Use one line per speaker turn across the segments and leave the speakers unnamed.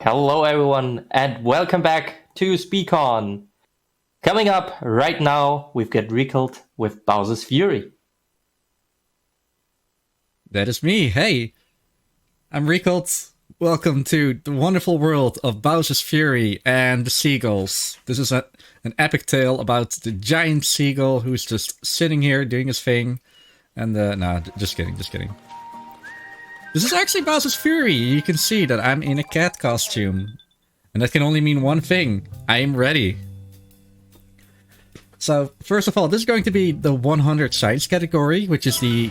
Hello everyone and welcome back to SpeedCon. Coming up right now, we've got Riekelt with Bowser's Fury.
That is me. Hey, I'm Riekelt. Welcome to the wonderful world of Bowser's Fury and the seagulls. This is an epic tale about the giant seagull who's just sitting here doing his thing. And, nah, just kidding. This is actually Bowser's Fury. You can see that I'm in a cat costume. And that can only mean one thing. I am ready. So, first of all, this is going to be the 100 shines category, which is the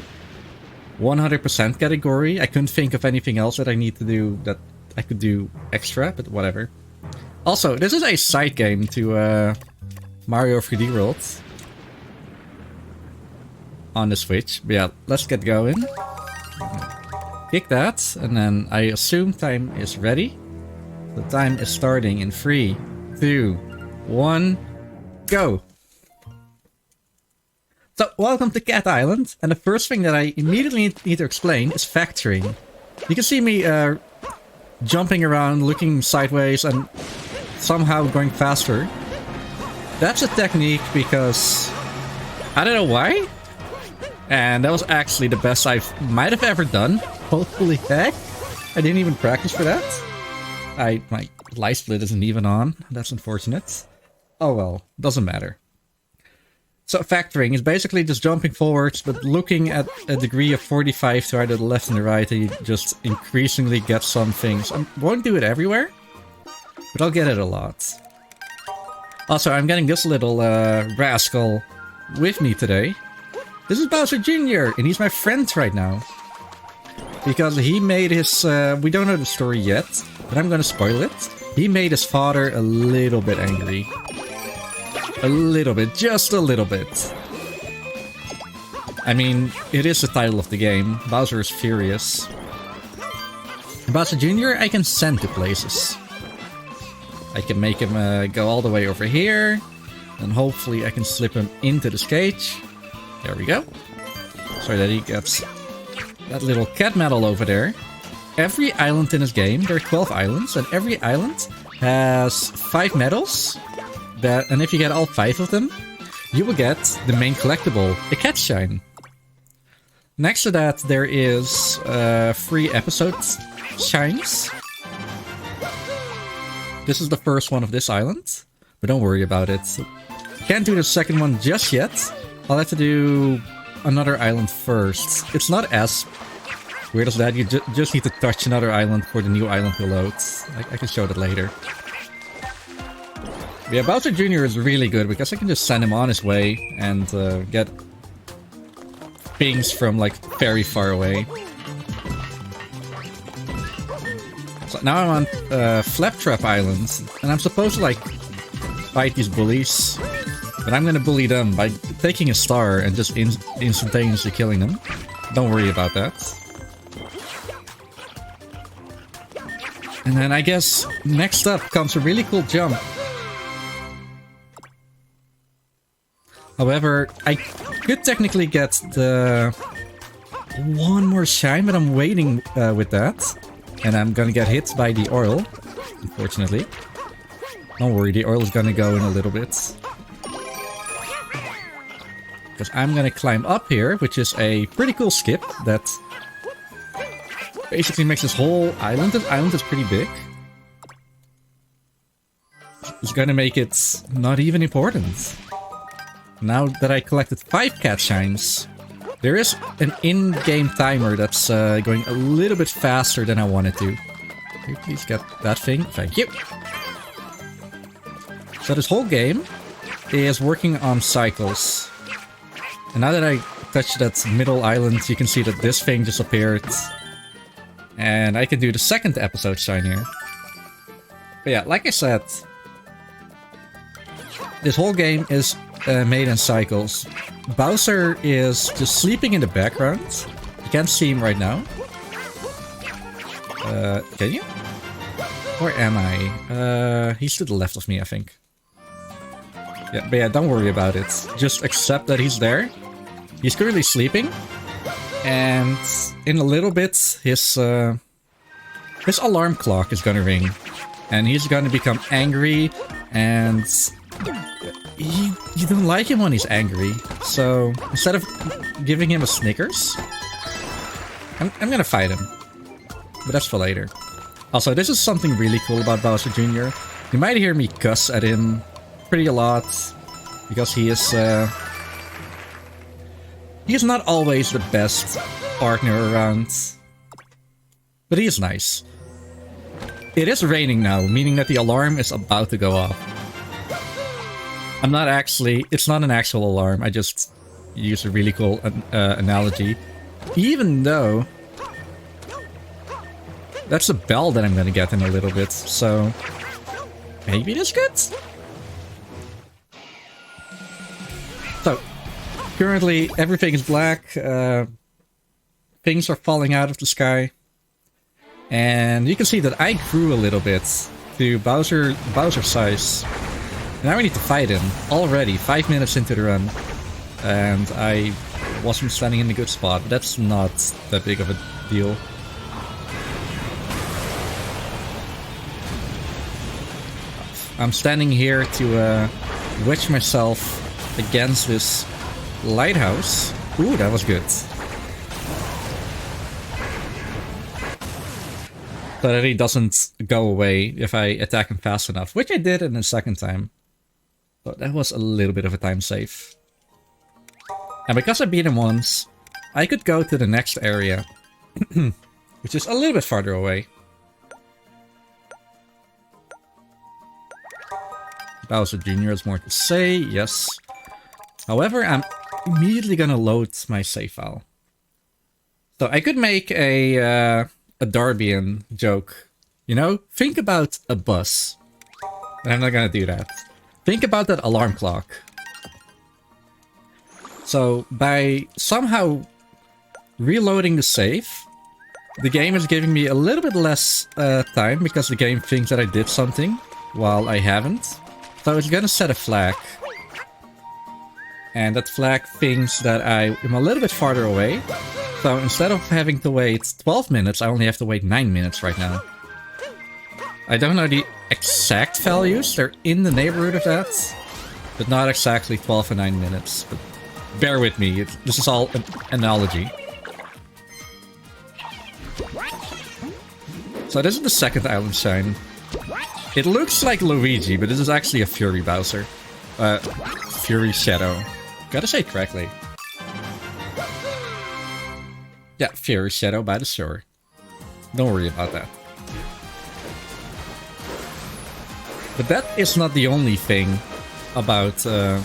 100% category. I couldn't think of anything else that I need to do that I could do extra, but whatever. Also, this is a side game to Mario 3D World on the Switch. But yeah, let's get going. Kick that, and then I assume time is ready. The time is starting in 3, 2, 1, go! So, welcome to Cat Island, and the first thing that I immediately need to explain is factoring. You can see me jumping around, looking sideways, and somehow going faster. That's a technique because I don't know why, and that was actually the best I might have ever done. Holy heck! I didn't even practice for that. My light split isn't even on. That's unfortunate. Oh well, doesn't matter. So factoring is basically just jumping forwards, but looking at a degree of 45 to either the left and the right, and you just increasingly get some things. I won't do it everywhere, but I'll get it a lot. Also, I'm getting this little rascal with me today. This is Bowser Jr., and he's my friend right now. Because he made his... we don't know the story yet, but I'm gonna spoil it. He made his father a little bit angry. A little bit, just a little bit. I mean, it is the title of the game. Bowser is furious. Bowser Jr. I can send to places. I can make him go all the way over here. And hopefully I can slip him into this cage. There we go. So that he gets that little cat medal over there. Every island in this game, there are 12 islands, and every island has 5 medals. And if you get all 5 of them, you will get the main collectible, the cat shine. Next to that, there is 3 episode shines. This is the first one of this island, but don't worry about it. Can't do the second one just yet. I'll have to do another island first. It's not as weird as that. You just need to touch another island for the new island to load. I can show that later. Yeah, Bowser Jr. is really good because I can just send him on his way and get pings from like very far away. So now I'm on Flaptrap Island, and I'm supposed to like fight these bullies, but I'm gonna bully them by taking a star and just instantaneously killing them. Don't worry about that. And then I guess next up comes a really cool jump. However, I could technically get the one more shine, but I'm waiting with that. And I'm gonna get hit by the oil, unfortunately. Don't worry, the oil is gonna go in a little bit. Because I'm gonna climb up here, which is a pretty cool skip that basically makes this whole island. This island is pretty big. It's gonna make it not even important. Now that I collected 5 cat shines, there is an in-game timer that's going a little bit faster than I wanted to. Can you please get that thing? Thank you. So this whole game is working on cycles. And now that I touched that middle island, you can see that this thing just appeared. And I can do the second episode shine here. But yeah, like I said, this whole game is made in cycles. Bowser is just sleeping in the background. You can't see him right now. Can you? Where am I? He's to the left of me, I think. Yeah, but yeah, don't worry about it. Just accept that he's there. He's currently sleeping. And in a little bit, his his alarm clock is gonna ring. And he's gonna become angry, and you don't like him when he's angry. So instead of giving him a Snickers, I'm gonna fight him. But that's for later. Also, this is something really cool about Bowser Jr. You might hear me cuss at him pretty a lot, because he is not always the best partner around. But he is nice. It is raining now, meaning that the alarm is about to go off. It's not an actual alarm, I just used a really cool analogy. Even though that's a bell that I'm gonna get in a little bit, so maybe that's good? So, currently everything is black, things are falling out of the sky. And you can see that I grew a little bit to Bowser size. Now we need to fight him already, 5 minutes into the run. And I wasn't standing in a good spot, but that's not that big of a deal. I'm standing here to wedge myself against this lighthouse. Ooh, that was good. So that he doesn't go away if I attack him fast enough, which I did in the second time. But that was a little bit of a time save. And because I beat him once, I could go to the next area, which is a little bit farther away. Bowser Jr. has more to say, yes. However, I'm immediately gonna load my save file. So I could make a Darbian joke. You know, think about a bus. But I'm not gonna do that. Think about that alarm clock. So, by somehow reloading the save, the game is giving me a little bit less time, because the game thinks that I did something, while I haven't. So it's gonna set a flag. And that flag thinks that I am a little bit farther away. So instead of having to wait 12 minutes, I only have to wait 9 minutes right now. I don't know the exact values, they're in the neighborhood of that. But not exactly 12 and 9 minutes. But bear with me, this is all an analogy. So this is the second island shine. It looks like Luigi, but this is actually a Fury Bowser. Fury Shadow. Gotta say it correctly. Yeah, Fury Shadow by the shore. Don't worry about that. But that is not the only thing about the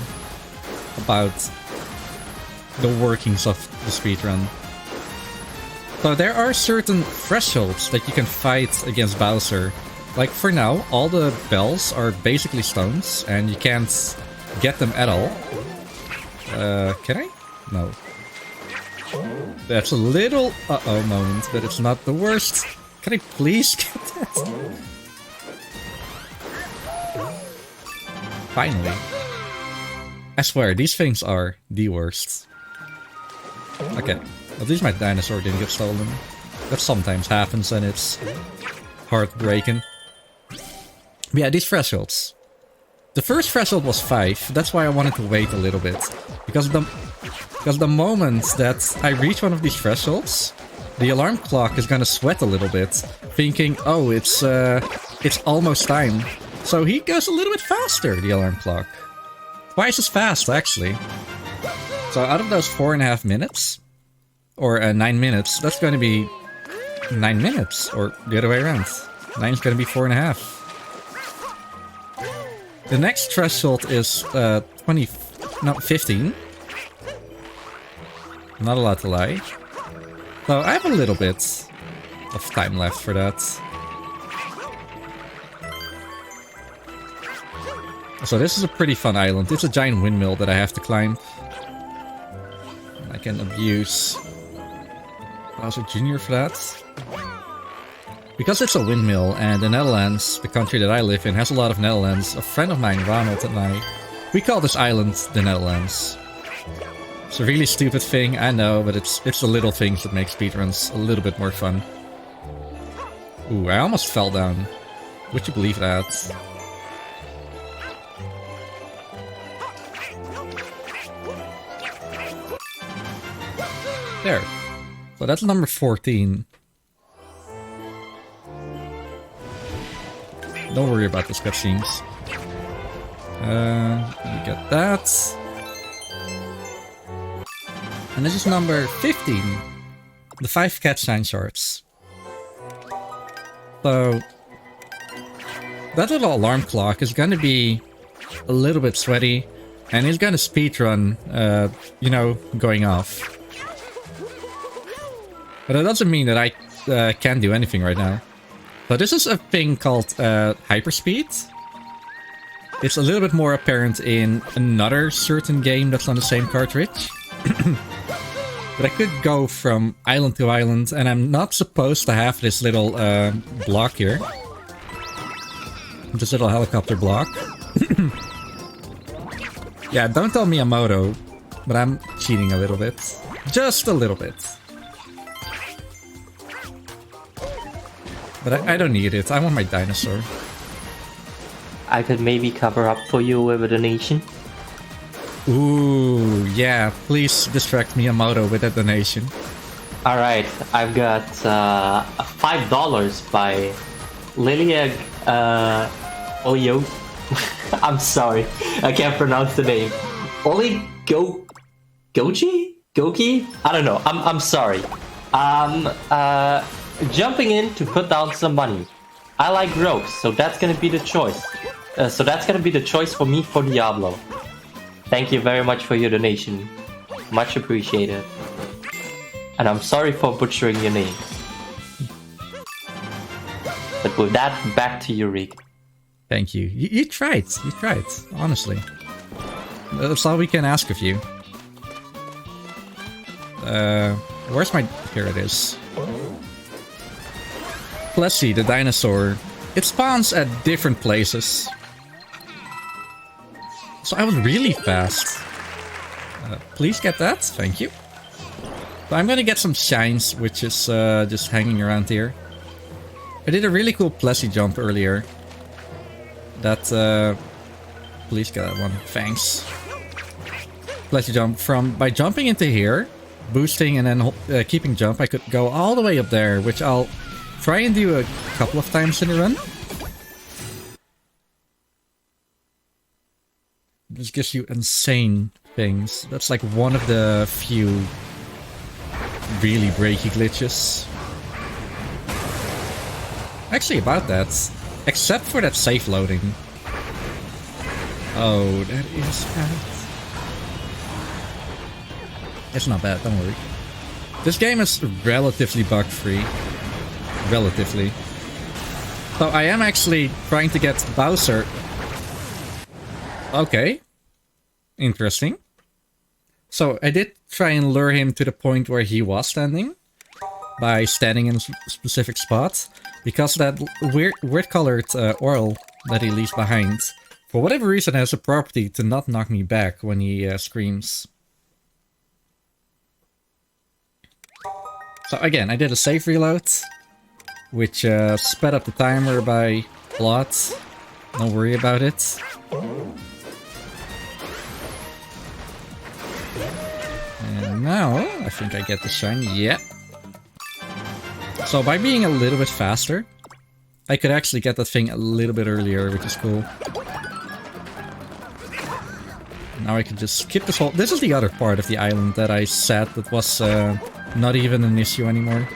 workings of the speedrun. So there are certain thresholds that you can fight against Bowser. Like for now, all the bells are basically stones, and you can't get them at all. Can I? No. That's a little uh-oh moment, but it's not the worst. Can I please get that? Finally. I swear, these things are the worst. Okay, at least my dinosaur didn't get stolen. That sometimes happens and it's heartbreaking. But yeah, these thresholds. The first threshold was 5, that's why I wanted to wait a little bit. Because the moment that I reach one of these thresholds, the alarm clock is gonna sweat a little bit, thinking, oh, it's almost time. So he goes a little bit faster, the alarm clock. Twice as fast, actually. So out of those 4.5 minutes, or 9 minutes, that's gonna be 9 minutes, or the other way around. 9 is gonna be 4.5. The next threshold is 15. Not allowed to lie. So I have a little bit of time left for that. So this is a pretty fun island. It's a giant windmill that I have to climb. I can abuse Bowser Jr. for that. Because it's a windmill, and the Netherlands, the country that I live in, has a lot of Netherlands. A friend of mine, Ronald, and I, we call this island the Netherlands. It's a really stupid thing, I know, but it's the little things that make speedruns a little bit more fun. Ooh, I almost fell down. Would you believe that? There. So that's number 14. Don't worry about those cutscenes. You get that. And this is number 15. The 5 cat sign shards. So that little alarm clock is gonna be a little bit sweaty, and he's gonna speedrun, you know, going off. But that doesn't mean that I can't do anything right now. So this is a thing called hyperspeed. It's a little bit more apparent in another certain game that's on the same cartridge. But I could go from island to island, and I'm not supposed to have this little block here. This little helicopter block. Yeah, don't tell Miyamoto, but I'm cheating a little bit. Just a little bit. But I don't need it. I want my dinosaur.
I could maybe cover up for you with a donation.
Ooh, yeah. Please distract Miyamoto with that donation.
Alright, I've got $5 by Lilia Olio. I'm sorry, I can't pronounce the name. Goji? Goki? I don't know. I'm sorry. Jumping in to put down some money. I like rogues, so that's gonna be the choice. So that's gonna be the choice for me for Diablo. Thank you very much for your donation. Much appreciated. And I'm sorry for butchering your name. But with that, back to you, Riek.
Thank you. You tried. You tried. Honestly. That's all we can ask of you. Where's my... Here it is. Plessy, the dinosaur. It spawns at different places. So I was really fast. Please get that. Thank you. So I'm gonna get some shines, which is just hanging around here. I did a really cool Plessy jump earlier. That, please get that one. Thanks. Plessy jump by jumping into here, boosting and then keeping jump, I could go all the way up there, which I'll try and do a couple of times in a run. This gives you insane things. That's like one of the few really breaky glitches. Actually, about that, except for that safe loading. Oh, that is bad. It's not bad, don't worry. This game is relatively bug-free. Relatively. So I am actually trying to get Bowser. Okay. Interesting. So I did try and lure him to the point where he was standing. By standing in a specific spot. Because that weird colored oil that he leaves behind, for whatever reason, has a property to not knock me back when he screams. So again, I did a safe reload, which sped up the timer by a lot. Don't worry about it. And now, I think I get the shine. Yeah. So by being a little bit faster, I could actually get that thing a little bit earlier, which is cool. Now I can just skip this whole... This is the other part of the island that I said that was not even an issue anymore.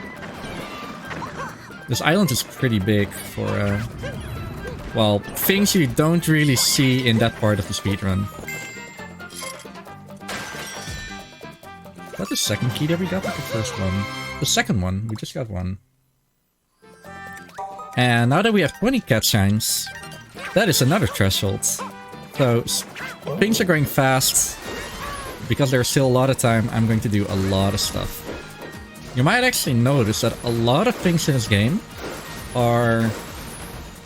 This island is pretty big for, well, things you don't really see in that part of the speedrun. Is that the second key that we got, or the first one? The second one, we just got one. And now that we have 20 cat shines, that is another threshold. So things are going fast. Because there's still a lot of time, I'm going to do a lot of stuff. You might actually notice that a lot of things in this game are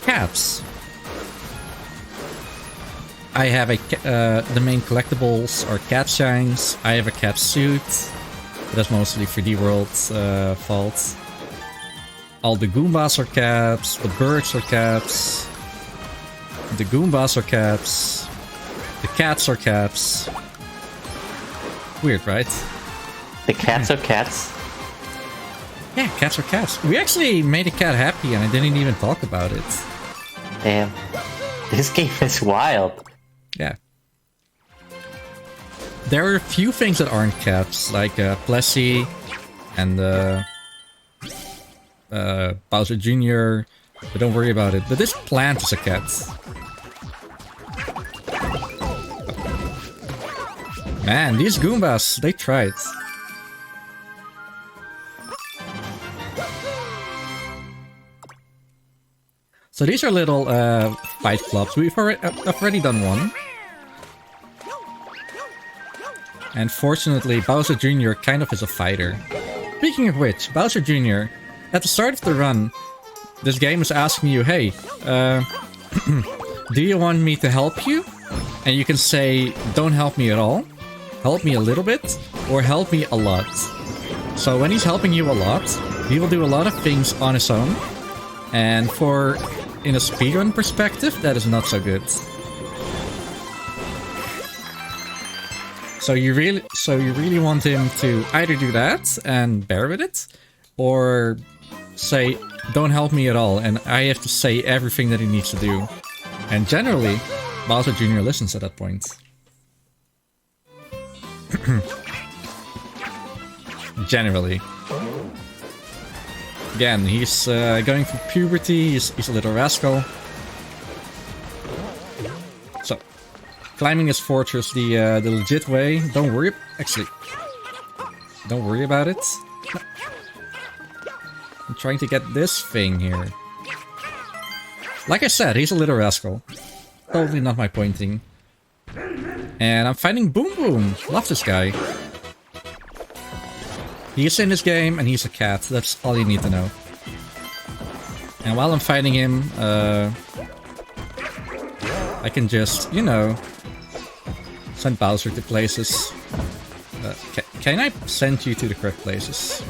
cats. I have the main collectibles are cat shines. I have a cat suit. That's mostly 3D World's fault. All the Goombas are cats, the birds are cats, the Goombas are cats, the cats are cats. Weird, right?
The cats are cats.
Yeah, cats are cats. We actually made a cat happy and I didn't even talk about it.
Damn. This game is wild.
Yeah. There are a few things that aren't cats, like Plessy and Bowser Jr., but don't worry about it. But this plant is a cat. Man, these Goombas, they tried. So these are little fight clubs. I've already done one. And fortunately, Bowser Jr. kind of is a fighter. Speaking of which, Bowser Jr., at the start of the run, this game is asking you, hey, do you want me to help you? And you can say, don't help me at all, help me a little bit, or help me a lot. So when he's helping you a lot, he will do a lot of things on his own. And in a speedrun perspective, that is not so good. So you really want him to either do that and bear with it, or say, don't help me at all, and I have to say everything that he needs to do. And generally, Bowser Jr. listens at that point. Generally. Again, he's going through puberty, he's a little rascal. So, climbing his fortress the legit way. Don't worry about it. I'm trying to get this thing here. Like I said, he's a little rascal. Totally not my pointing. And I'm fighting Boom Boom. Love this guy. He's in this game and he's a cat. That's all you need to know. And while I'm fighting him, I can just, you know, send Bowser to places. Can I send you to the correct places?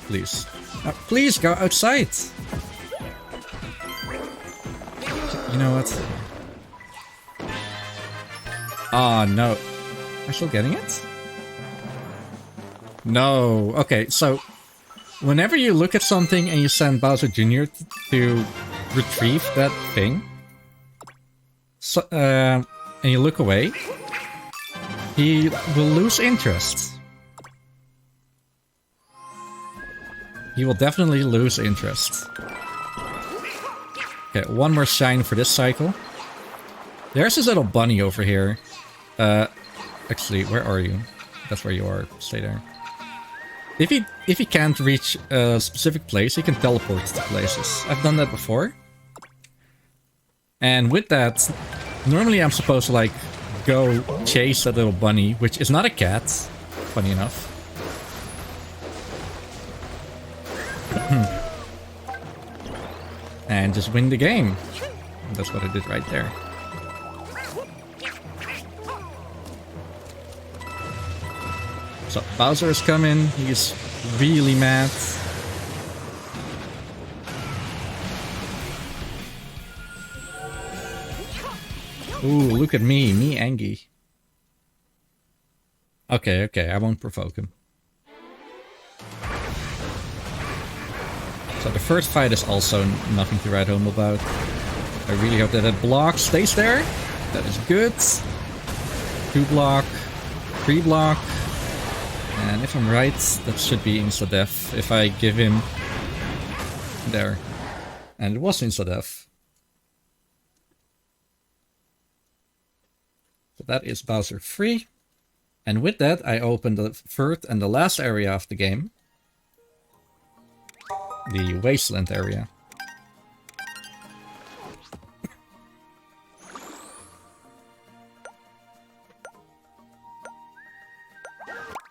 Please. Please go outside! You know what? Oh no. Am I still getting it? No. Okay, so whenever you look at something and you send Bowser Jr. to retrieve that thing, so, and you look away, he will lose interest. He will definitely lose interest. Okay, one more shine for this cycle. There's this little bunny over here. Actually, where are you? That's where you are. Stay there. If he can't reach a specific place, he can teleport to places. I've done that before. And with that, normally I'm supposed to like go chase that little bunny, which is not a cat, funny enough. And just win the game. That's what I did right there. So Bowser is coming. He's really mad. Ooh, look at me angry. Okay, I won't provoke him. So the first fight is also nothing to write home about. I really hope that that block stays there. That is good. 2 block, 3 block. And if I'm right, that should be insta-death if I give him there. And it was insta-death. So that is Bowser free. And with that, I open the third and the last area of the game. The Wasteland area.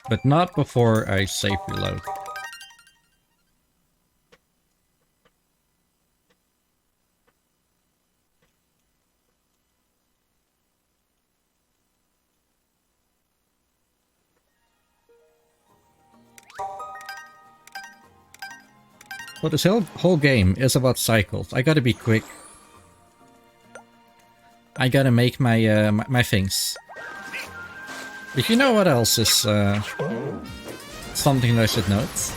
But not before I save reload. Well, this whole game is about cycles. I gotta be quick. I gotta make my my things. But you know what else is something that I should note?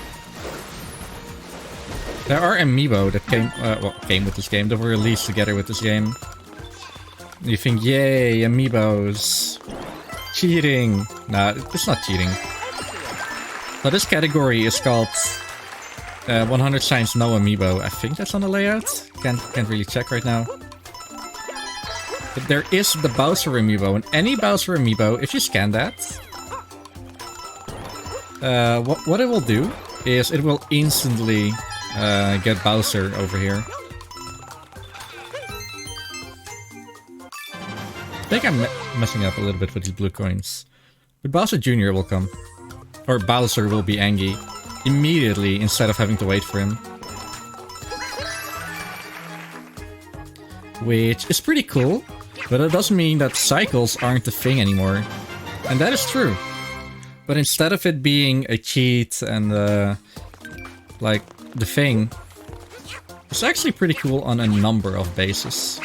There are Amiibo that came with this game, that were released together with this game. You think, yay, Amiibos. Cheating. Nah, it's not cheating. So this category is called 100 Shines No Amiibo. I think that's on the layout. Can't really check right now. But there is the Bowser Amiibo, and any Bowser Amiibo, if you scan that, what it will do is it will instantly get Bowser over here. I think I'm messing up a little bit with these blue coins. But Bowser Jr. will come. Or Bowser will be angry immediately instead of having to wait for him. Which is pretty cool, but it doesn't mean that cycles aren't the thing anymore. And that is true. But instead of it being a cheat and like the thing, it's actually pretty cool on a number of bases.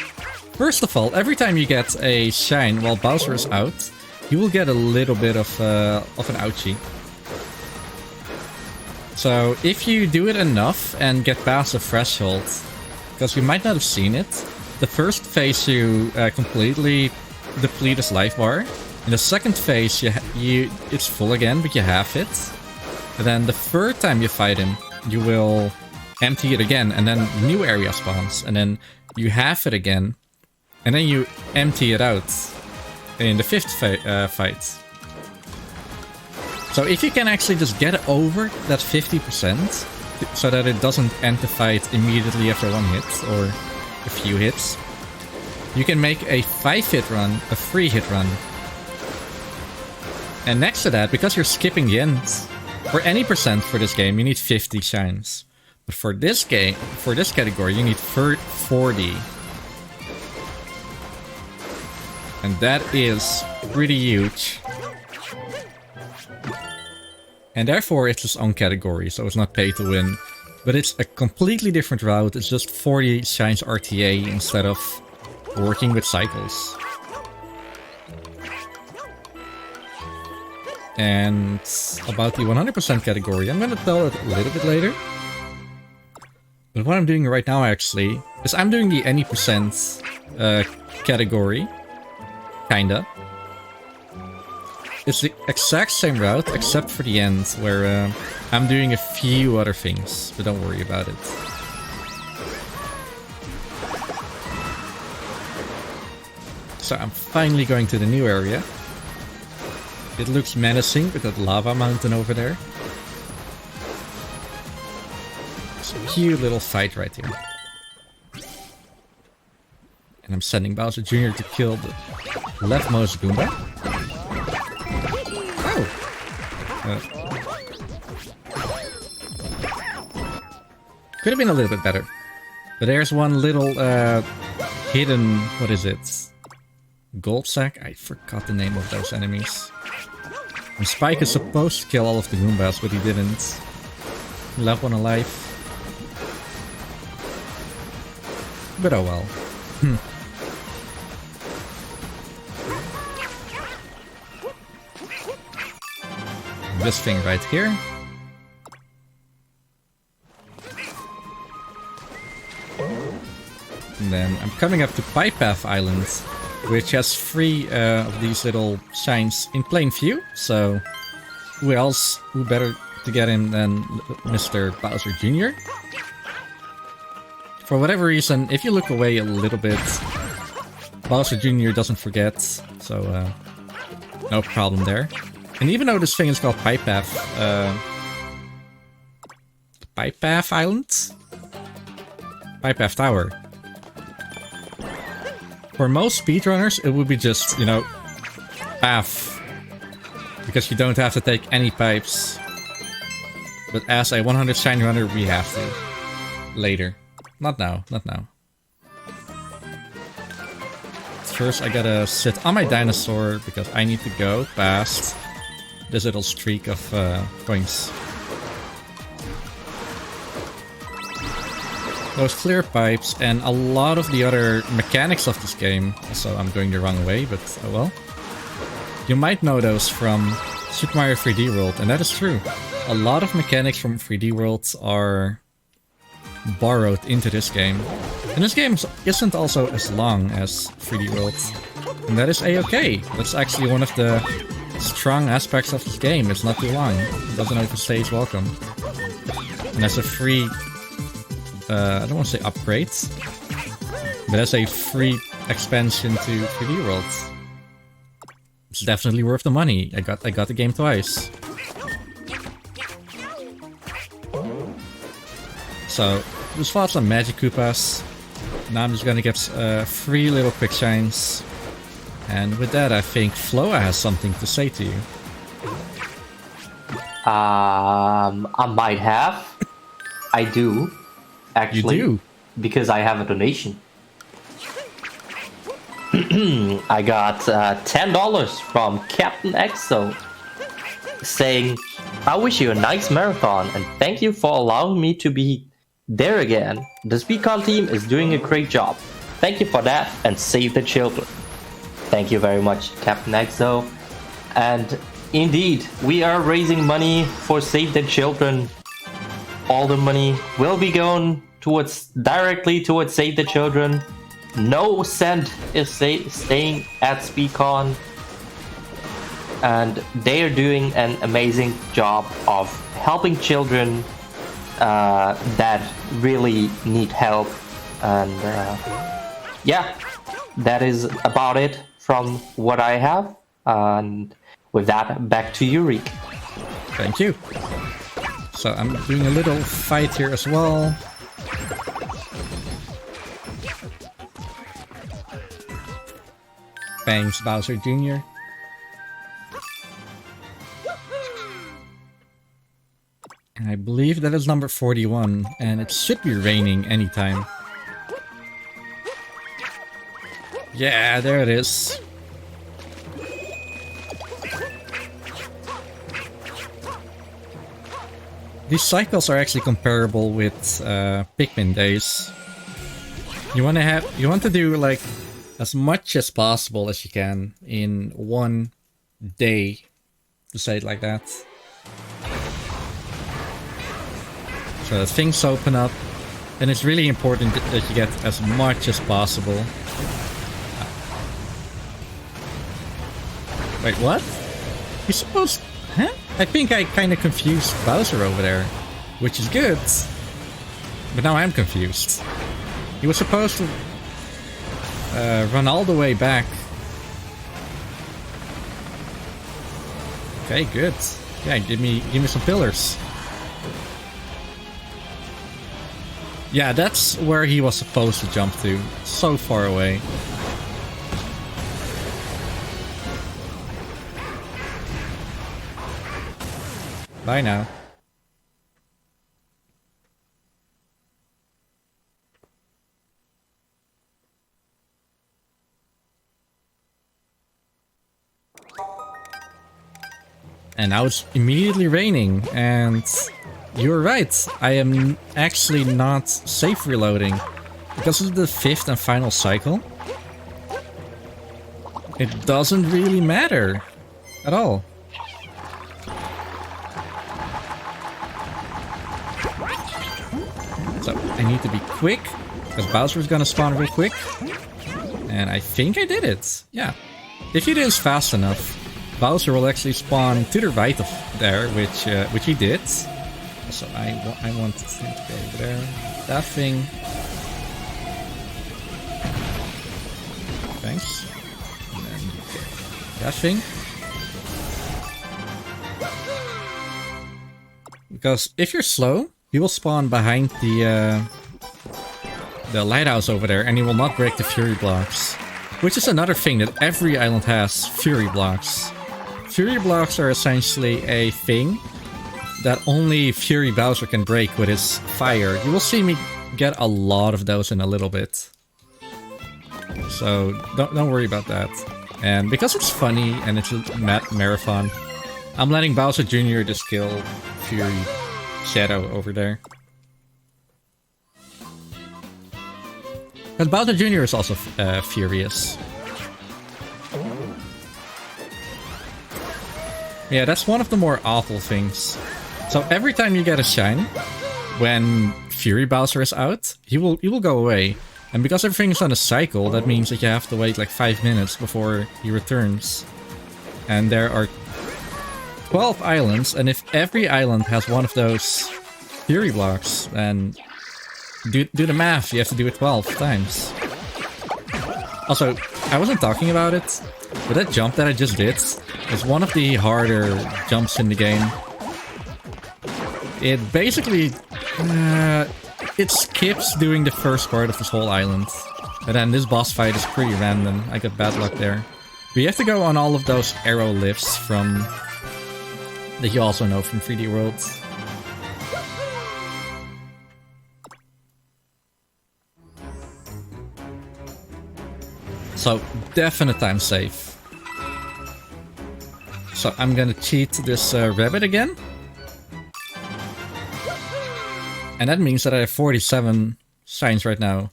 First of all, every time you get a shine while Bowser is out, you will get a little bit of an ouchie. So if you do it enough and get past the threshold, because you might not have seen it, the first phase you completely deplete his life bar. In the second phase, it's full again, but you half it. And then the third time you fight him, you will empty it again, and then new area spawns, and then you half it again. And then you empty it out in the fifth fight. So if you can actually just get over that 50%, so that it doesn't end the fight immediately after one hit, or a few hits, you can make a 5-hit run, a 3-hit run. And next to that, because you're skipping the end, for any percent for this game, you need 50 shines. But for this game, for this category, you need 40. And that is pretty huge. And therefore it's its own category, so it's not pay to win. But it's a completely different route, it's just 40 shines RTA instead of working with cycles. And about the 100% category, I'm gonna tell it a little bit later. But what I'm doing right now actually, is I'm doing the any percent category. Kinda. It's the exact same route, except for the end, where I'm doing a few other things, but don't worry about it. So I'm finally going to the new area. It looks menacing with that lava mountain over there. It's a cute little fight right here. And I'm sending Bowser Jr. to kill the leftmost Goomba. Oh! Could have been a little bit better. But there's one little hidden... what is it? Gold sack? I forgot the name of those enemies. And Spike is supposed to kill all of the Goombas, but he didn't. He left one alive. But oh well. This thing right here. And then I'm coming up to Pipe Path Island, which has 3 of these little shines in plain view. So who better to get in than Mr. Bowser Jr.? For whatever reason, if you look away a little bit, Bowser Jr. doesn't forget, so no problem there. And even though this thing is called Pipe Path Island? Pipe Path Tower. For most speedrunners, it would be just, you know, path. Because you don't have to take any pipes. But as a 100 shine runner, we have to. Later. Not now, not now. First, I gotta sit on my dinosaur because I need to go past this little streak of coins. those clear pipes, and a lot of the other mechanics of this game. So I'm going the wrong way, but oh well. You might know those from Super Mario 3D World, and that is true. A lot of mechanics from 3D Worlds are borrowed into this game. And this game isn't also as long as 3D Worlds. And that is a-okay. That's actually one of the strong aspects of this game. It's not too long. It doesn't overstay its welcome. And as a free... I don't want to say upgrades, but as a free expansion to 3D Worlds, it's definitely worth the money. I got the game twice. So, just fought some Magic Koopas. Now I'm just gonna get 3 little quick shines. And with that, I think Floa has something to say to you.
I might have. I do. Actually.
You do?
Because I have a donation. I got $10 from Captain EXO saying, I wish you a nice marathon and thank you for allowing me to be there again. The SpeedCon team is doing a great job. Thank you for that and save the children. Thank you very much, Captain EXO. And indeed, we are raising money for Save the Children. All the money will be going directly towards Save the Children. No cent is staying at SpeedCon. And they are doing an amazing job of helping children that really need help. And yeah, that is about it from what I have. And with that, back to you, Riek.
Thank you. So I'm doing a little fight here as well. Thanks, Bowser Jr. And I believe that is number 41, and it should be raining anytime. Yeah, there it is. These cycles are actually comparable with Pikmin days. You want to do like as much as possible as you can in one day, to say it like that. So things open up, and it's really important that you get as much as possible. Wait, what? You're supposed... Huh? I think I kind of confused Bowser over there, which is good. But now I'm confused. He was supposed to run all the way back. Okay, good. Yeah, give me some pillars. Yeah, that's where he was supposed to jump to. So far away. Bye now. And now it's immediately raining, and you're right, I am actually not safe reloading. Because of the 5th and final cycle, it doesn't really matter at all. So I need to be quick, because Bowser's gonna spawn real quick. And I think I did it. Yeah. If you do this fast enough, Bowser will actually spawn to the right of there, which he did. So I want him to go over there. That thing. Thanks. And then that thing. Because if you're slow, he will spawn behind the lighthouse over there, and he will not break the Fury blocks. Which is another thing that every island has, Fury blocks. Fury blocks are essentially a thing that only Fury Bowser can break with his fire. You will see me get a lot of those in a little bit. So don't worry about that. And because it's funny and it's a marathon, I'm letting Bowser Jr. just kill Fury Shadow over there. And Bowser Jr. is also furious. Yeah, that's one of the more awful things. So every time you get a shine, when Fury Bowser is out, he will go away. And because everything is on a cycle, that means that you have to wait like 5 minutes before he returns. And there are 12 islands, and if every island has one of those Fury blocks, then do the math, you have to do it 12 times. Also, I wasn't talking about it, but that jump that I just did is one of the harder jumps in the game. It basically... it skips doing the first part of this whole island. And then this boss fight is pretty random. I got bad luck there. But you have to go on all of those arrow lifts from... that you also know from 3D World. So, definite time save. So, I'm gonna cheat this rabbit again. And that means that I have 47 shines right now.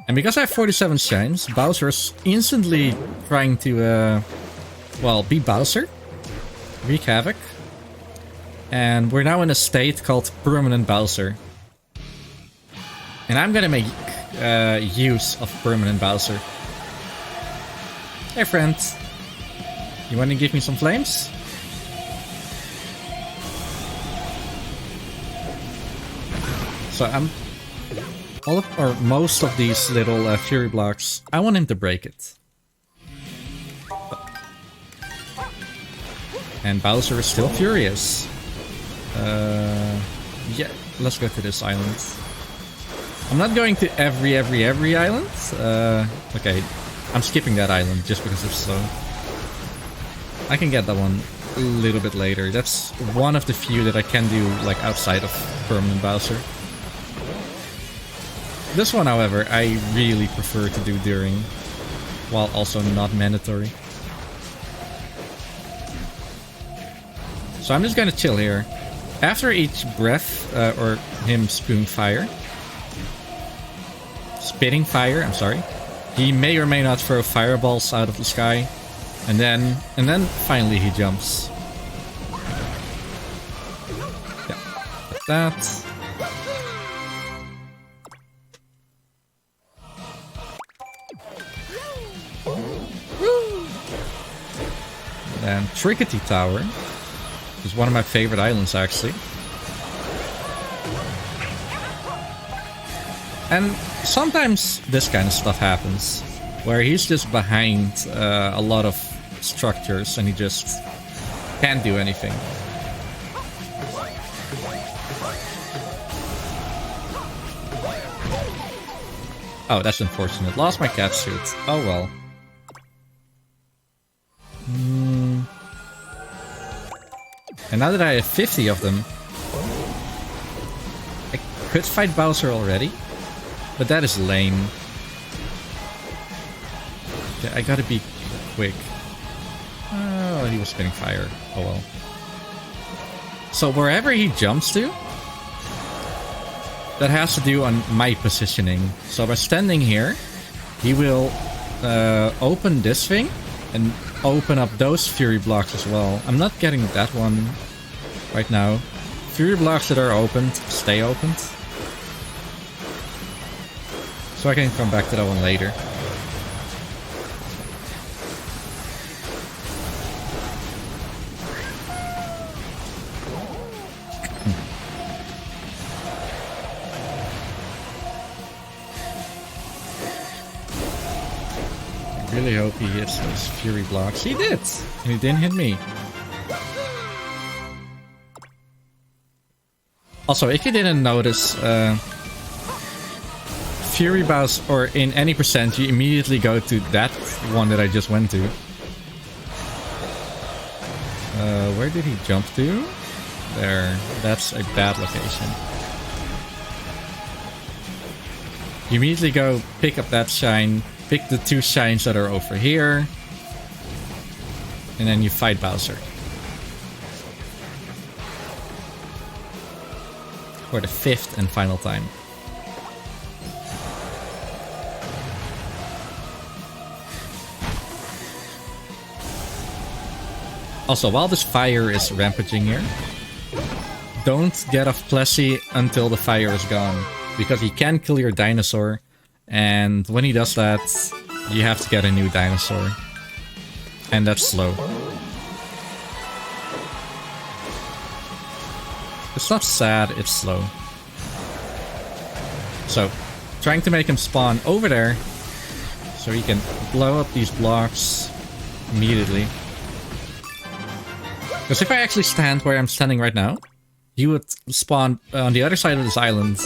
And because I have 47 shines, Bowser's instantly trying to, well, be Bowser. Wreak havoc. And we're now in a state called Permanent Bowser. And I'm gonna make use of Permanent Bowser. Hey friend, you wanna give me some flames? So I'm... all of, or most of these little Fury blocks, I want him to break it. And Bowser is still furious. Yeah, let's go to this island. I'm not going to every island. Okay, I'm skipping that island just because it's slow. I can get that one a little bit later. That's one of the few that I can do like outside of Permanent Bowser. This one, however, I really prefer to do during, while also not mandatory. So I'm just gonna chill here. After each breath, or him spewing fire, spitting fire, I'm sorry, he may or may not throw fireballs out of the sky, and then finally he jumps. Yeah, like that. And Trickety Tower is one of my favorite islands, actually. And sometimes this kind of stuff happens, where he's just behind a lot of structures and he just can't do anything. Oh, that's unfortunate. Lost my cat suit. Oh well. And now that I have 50 of them, I could fight Bowser already, but that is lame. Okay, I gotta be quick. Oh, he was spitting fire. Oh well. So wherever he jumps to, that has to do on my positioning. So by standing here, he will open this thing and open up those Fury blocks as well. I'm not getting that one right now. Fury blocks that are opened, stay opened. So I can come back to that one later. I really hope he hits those Fury blocks. He did! And he didn't hit me. Also, if you didn't notice, Fury Bowser, or in any percent, you immediately go to that one that I just went to. Where did he jump to? There. That's a bad location. You immediately go pick up that shine, pick the 2 shines that are over here, and then you fight Bowser. For the 5th and final time. Also, while this fire is rampaging here, don't get off Plessy until the fire is gone, because he can kill your dinosaur, and when he does that, you have to get a new dinosaur. And that's slow. It's not sad, it's slow. So, trying to make him spawn over there, so he can blow up these blocks immediately. Because if I actually stand where I'm standing right now, he would spawn on the other side of this island,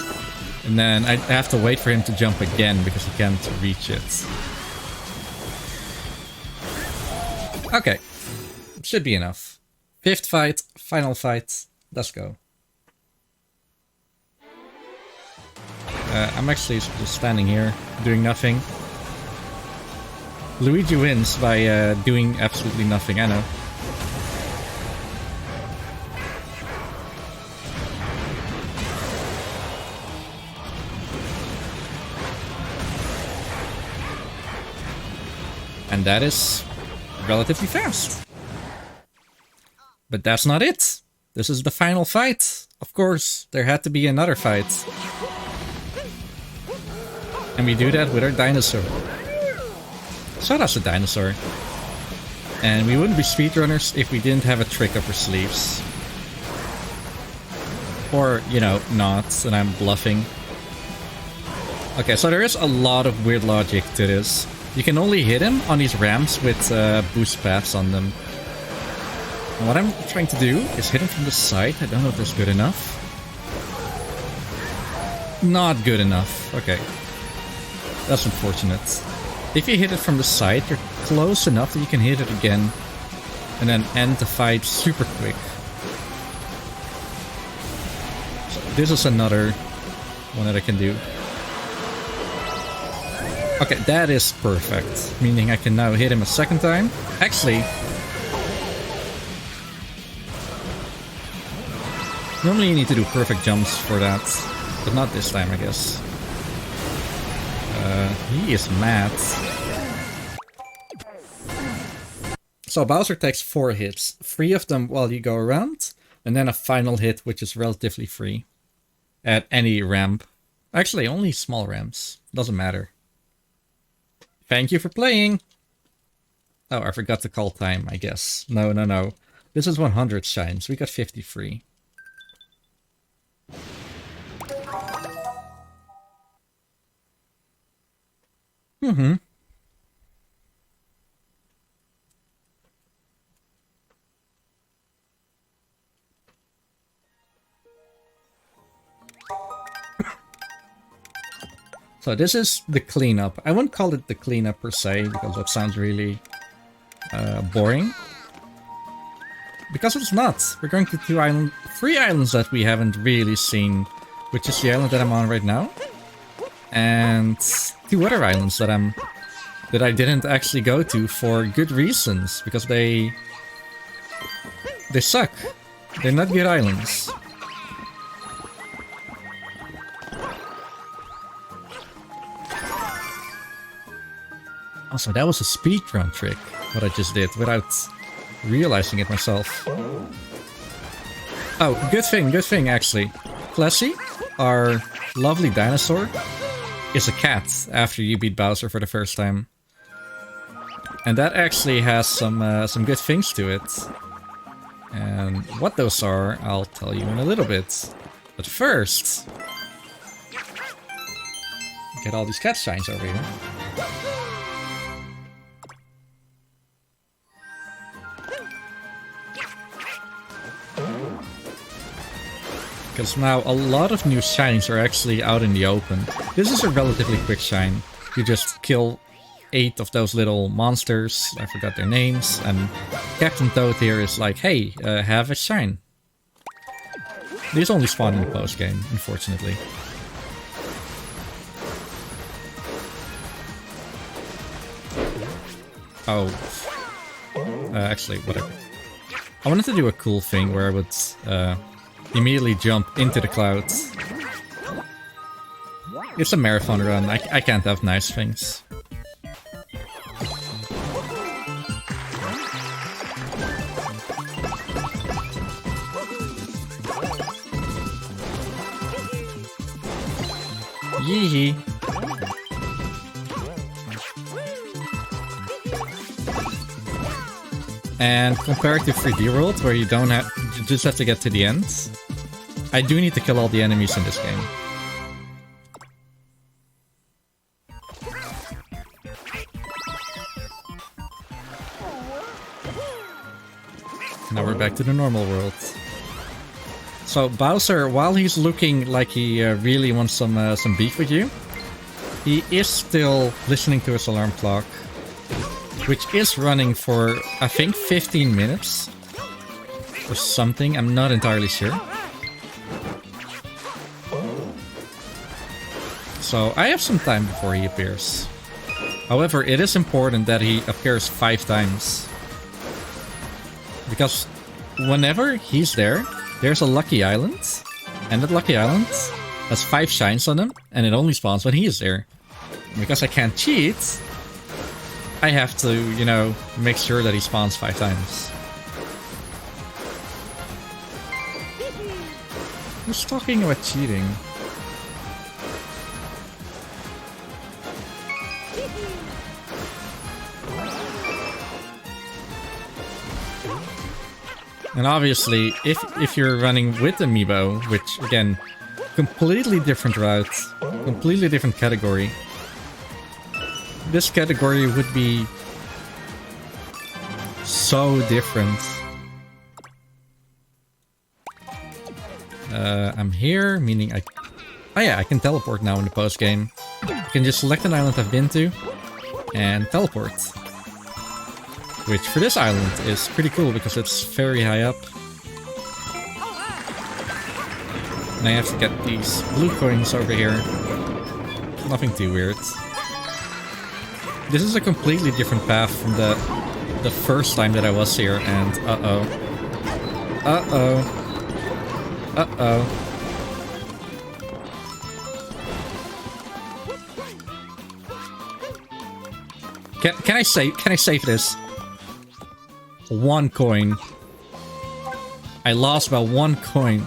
and then I'd have to wait for him to jump again because he can't reach it. Okay, should be enough. 5th fight, final fight, let's go. I'm actually just standing here, doing nothing. Luigi wins by doing absolutely nothing, I know. And that is relatively fast. But that's not it. This is the final fight. Of course, there had to be another fight. And we do that with our dinosaur. So that's a dinosaur. And we wouldn't be speedrunners if we didn't have a trick up our sleeves. Or, you know, not, and I'm bluffing. Okay, so there is a lot of weird logic to this. You can only hit him on these ramps with boost paths on them. And what I'm trying to do is hit him from the side. I don't know if that's good enough. Not good enough. Okay. That's unfortunate. If you hit it from the side, you're close enough that you can hit it again. And then end the fight super quick. So this is another one that I can do. Okay, that is perfect. Meaning I can now hit him a second time. Actually, normally you need to do perfect jumps for that. But not this time, I guess. He is mad. So Bowser takes 4 hits. 3 of them while you go around. And then a final hit, which is relatively free. At any ramp. Actually, only small ramps. Doesn't matter. Thank you for playing! Oh, I forgot to call time, I guess. No. This is 100 shines. We got 50 free. So this is the cleanup. I wouldn't call it the cleanup per se, because that sounds really boring. Because it's not. We're going to 3 islands that we haven't really seen, which is the island that I'm on right now, and 2 other islands that I didn't actually go to for good reasons, because they suck. They're not good islands. Also, that was a speedrun trick, what I just did, without realizing it myself. Oh, good thing, actually. Plessy, our lovely dinosaur, is a cat after you beat Bowser for the first time. And that actually has some good things to it. And what those are, I'll tell you in a little bit. But first, get all these cat shines over here. Because now a lot of new shines are actually out in the open. This is a relatively quick shine. You just kill 8 of those little monsters, I forgot their names, and Captain Toad here is like, hey, have a shine. These only spawn in the post-game, unfortunately. Oh. Actually, whatever. I wanted to do a cool thing where I would immediately jump into the clouds. It's a marathon run, I can't have nice things. Hee. And compared to 3D World, where you just have to get to the end, I do need to kill all the enemies in this game. Now we're back to the normal world. So Bowser, while he's looking like he really wants some beef with you, he is still listening to his alarm clock, which is running for, I think, 15 minutes or something. I'm not entirely sure. So I have some time before he appears. However, it is important that he appears 5 times. Because whenever he's there, there's a lucky island. And that lucky island has 5 shines on them, and it only spawns when he is there. Because I can't cheat, I have to, you know, make sure that he spawns 5 times. Who's talking about cheating? And obviously, if you're running with Amiibo, which again, completely different route, completely different category, this category would be so different. I'm here, meaning oh yeah, I can teleport now in the post game. I can just select an island I've been to and teleport. Which for this island is pretty cool because it's very high up. And I have to get these blue coins over here. Nothing too weird. This is a completely different path from the first time that I was here, and uh-oh. Uh-oh. Uh-oh. Can I save this? 1 coin. I lost by 1 coin.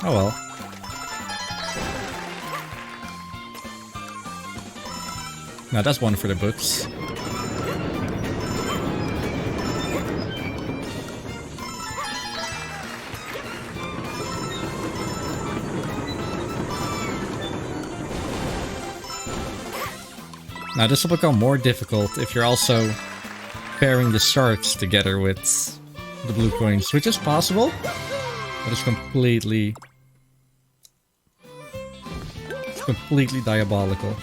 Oh well. Now that's one for the books. Now this will become more difficult if you're also pairing the shards together with the blue coins, which is possible, but it's completely diabolical.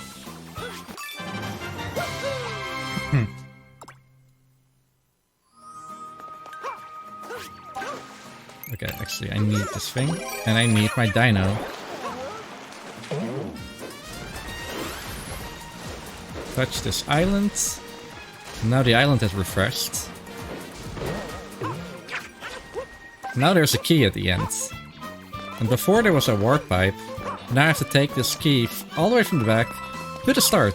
Okay, actually I need this thing, and I need my dino. Touch this island. Now the island has refreshed. Now there's a key at the end. And before there was a warp pipe, now I have to take this key all the way from the back to the start.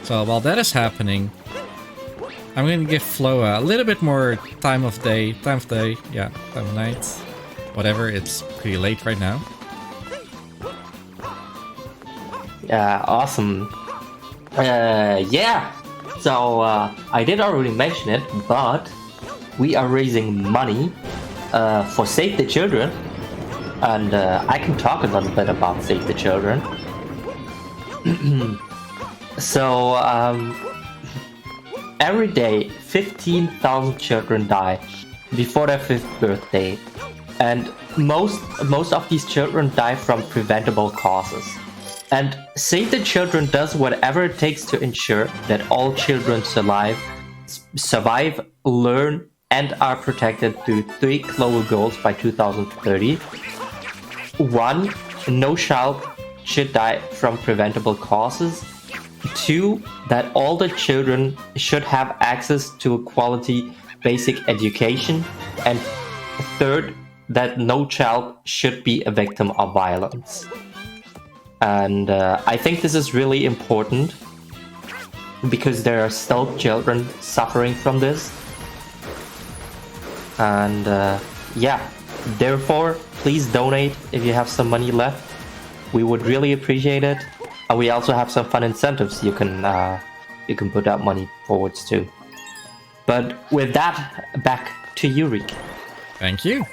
So while that is happening, I'm gonna give Floa a little bit more time of night, whatever, it's pretty late right now.
Yeah, awesome. Yeah, so I did already mention it, but we are raising money for Save the Children, and I can talk a little bit about Save the Children. So every day 15,000 children die before their 5th birthday, and most of these children die from preventable causes. And Save the Children does whatever it takes to ensure that all children survive, learn, and are protected through 3 global goals by 2030. 1. No child should die from preventable causes. 2. That all the children should have access to a quality basic education. And 3rd, that no child should be a victim of violence. And I think this is really important because there are still children suffering from this. And yeah, Therefore, please donate if you have some money left. We would really appreciate it. And we also have some fun incentives you can put that money forwards to. But with that, back to you, Riek.
Thank you.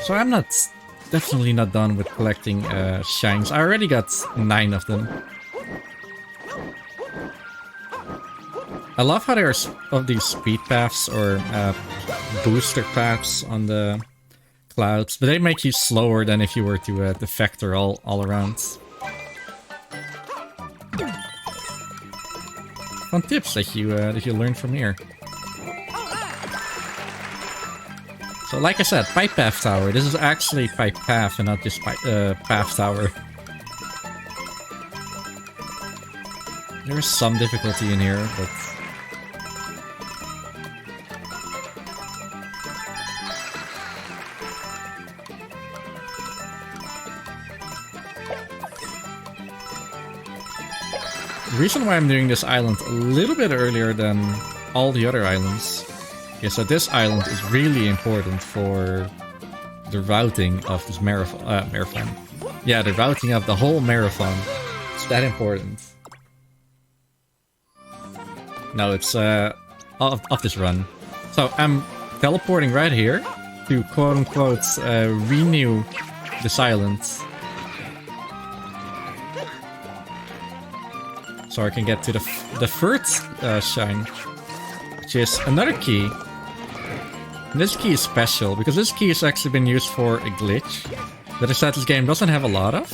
So I'm definitely not done with collecting shines. I already got 9 of them. I love how there's of these speed paths or booster paths on the clouds, but they make you slower than if you were to vector all around. Fun tips that you learn from here. So like I said, Pipe Path Tower. This is actually Pipe Path and not just Path Tower. There is some difficulty in here, but... The reason why I'm doing this island a little bit earlier than all the other islands is that this island is really important for the routing of this marathon. Yeah, the routing of the whole marathon. It's that important. No, it's of this run. So I'm teleporting right here to quote-unquote renew this island. So I can get to the third shine, which is another key. And this key is special, because this key has actually been used for a glitch that I said this game doesn't have a lot of.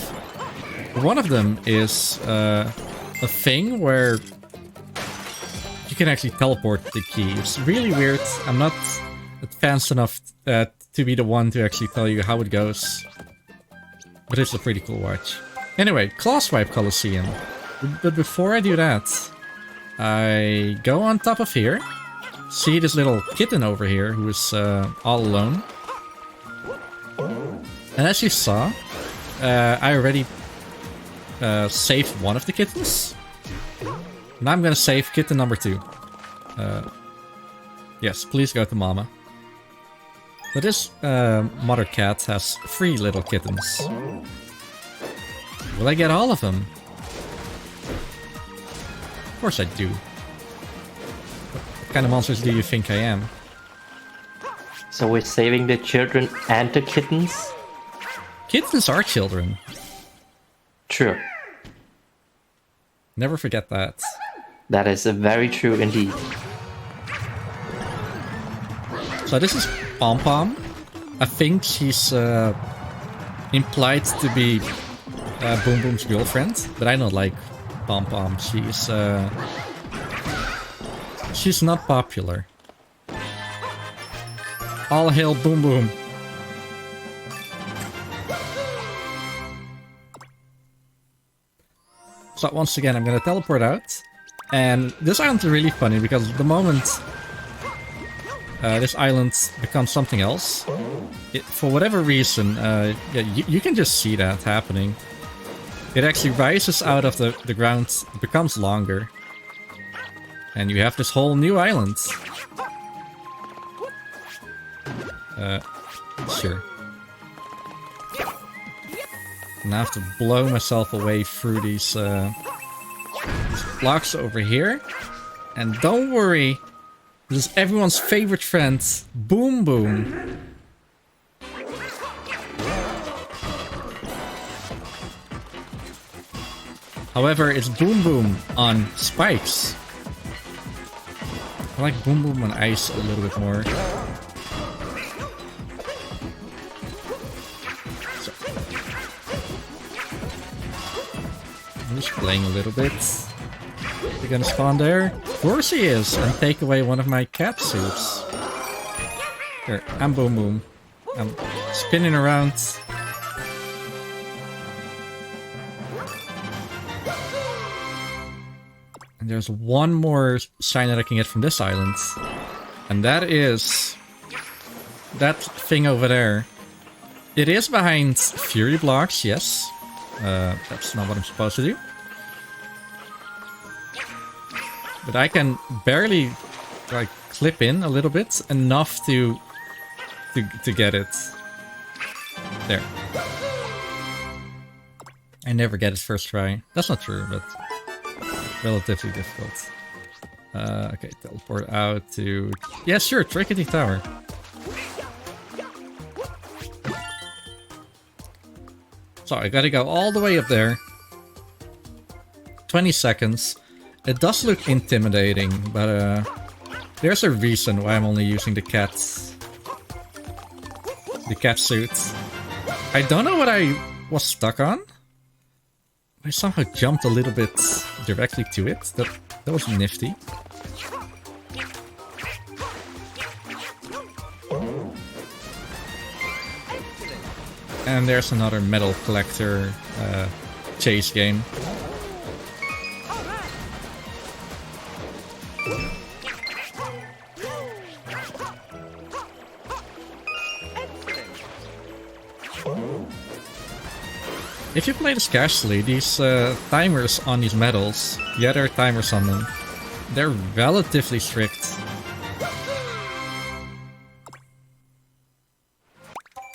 One of them is a thing where you can actually teleport the key. It's really weird. I'm not advanced enough to be the one to actually tell you how it goes. But it's a pretty cool watch. Anyway, Claw Swipe Coliseum. But before I do that, I go on top of here, see this little kitten over here who is all alone. And as you saw, I already saved one of the kittens. And I'm gonna save kitten number 2. Yes, please go to mama. But this mother cat has 3 little kittens. Will I get all of them? Of course I do. What kind of monsters do you think I am?
So we're saving the children and the kittens?
Kittens are children.
True.
Never forget that.
That is very true indeed.
So this is Pom Pom. I think she's implied to be Boom Boom's girlfriend, but I don't like Pom Pom. She's not popular. All hail Boom Boom. So once again, I'm gonna teleport out. And this island is really funny because the moment this island becomes something else, for whatever reason, yeah, you can just see that happening. It actually rises out of the ground, it becomes longer. And you have this whole new island. Sure. And I have to blow myself away through these blocks over here. And don't worry, this is everyone's favorite friend, Boom Boom. However, it's Boom Boom on spikes. I like Boom Boom on ice a little bit more. So, I'm just playing a little bit. You're gonna spawn there? Of course he is! And take away one of my cat suits. Here, I'm Boom Boom. I'm spinning around. And there's one more shine that I can get from this island. And that is that thing over there. It is behind Fury blocks, yes. That's not what I'm supposed to do. But I can barely like slip in a little bit, enough to get it. There. I never get it first try. That's not true, but relatively difficult. Okay, teleport out to... Yeah, sure, Trickety Tower. So I gotta go all the way up there. 20 seconds. It does look intimidating, but there's a reason why I'm only using the cats. The cat suits. I don't know what I was stuck on. I somehow jumped a little bit directly to it. That was nifty. And there's another metal collector chase game. If you play this casually, these timers on these medals, yeah, there are timers on them, they're relatively strict.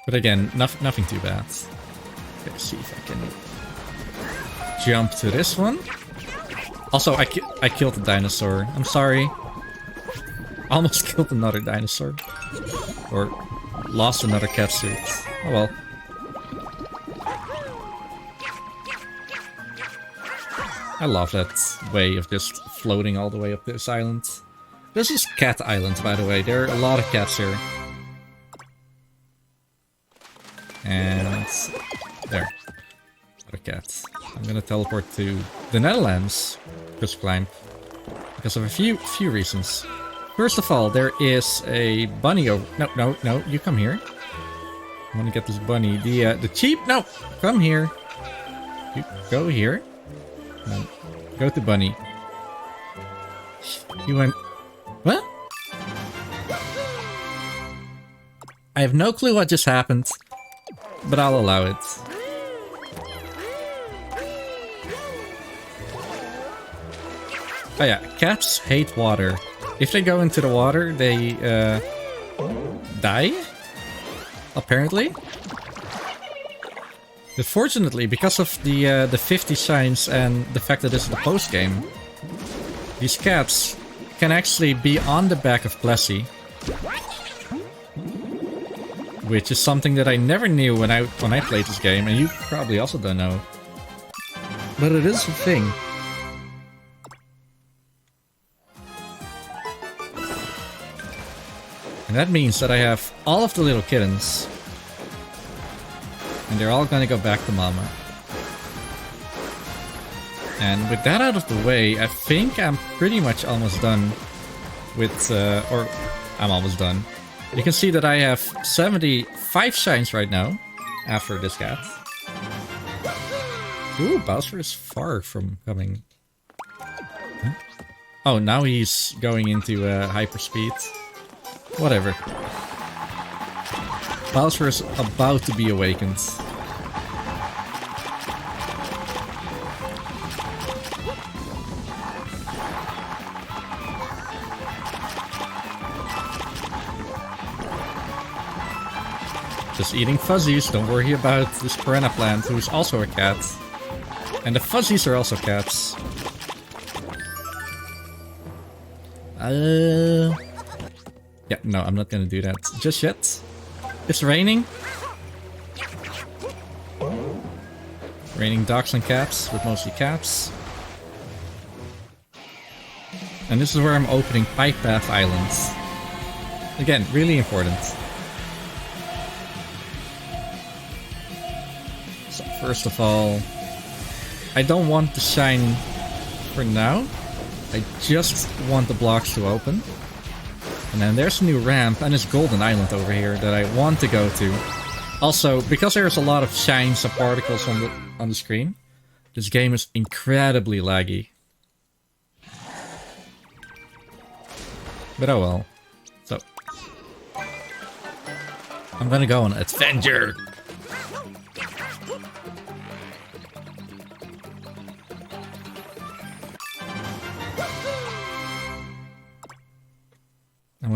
But again, nothing too bad. Okay, see if I can jump to this one. Also, I killed the dinosaur. I'm sorry. Almost killed another dinosaur. Or lost another cat suit. Oh well. I love that way of just floating all the way up this island. This is Cat Island, by the way. There are a lot of cats here. And there. Other cats. I'm gonna teleport to the Netherlands. Just climb. Because of a few reasons. First of all, there is a bunny over... No, you come here. I wanna get this bunny. The cheap... No! Come here. You go here. No, go to bunny. You went... What? I have no clue what just happened, but I'll allow it. Oh yeah, cats hate water. If they go into the water, they die, apparently. But fortunately, because of the 50 shines and the fact that this is the post game, these cats can actually be on the back of Plessy, which is something that I never knew when I played this game, and you probably also don't know. But it is a thing. And that means that I have all of the little kittens. And they're all gonna go back to Mama. And with that out of the way, I think I'm pretty much almost done with... or I'm almost done. You can see that I have 75 shines right now, after this cat. Ooh, Bowser is far from coming. Huh? Oh, now he's going into hyperspeed. Whatever. Bowser is about to be awakened. Just eating fuzzies, don't worry about this piranha plant, who's also a cat. And the fuzzies are also cats. Yeah, no, I'm not gonna do that just yet. It's raining. Raining dogs and cats, but mostly cats. And this is where I'm opening Pipe Path Islands. Again, really important. So first of all, I don't want to shine for now. I just want the blocks to open. And then there's a new ramp and this golden island over here that I want to go to. Also, because there's a lot of shines and particles on the screen, this game is incredibly laggy. But oh well. So I'm gonna go on an adventure.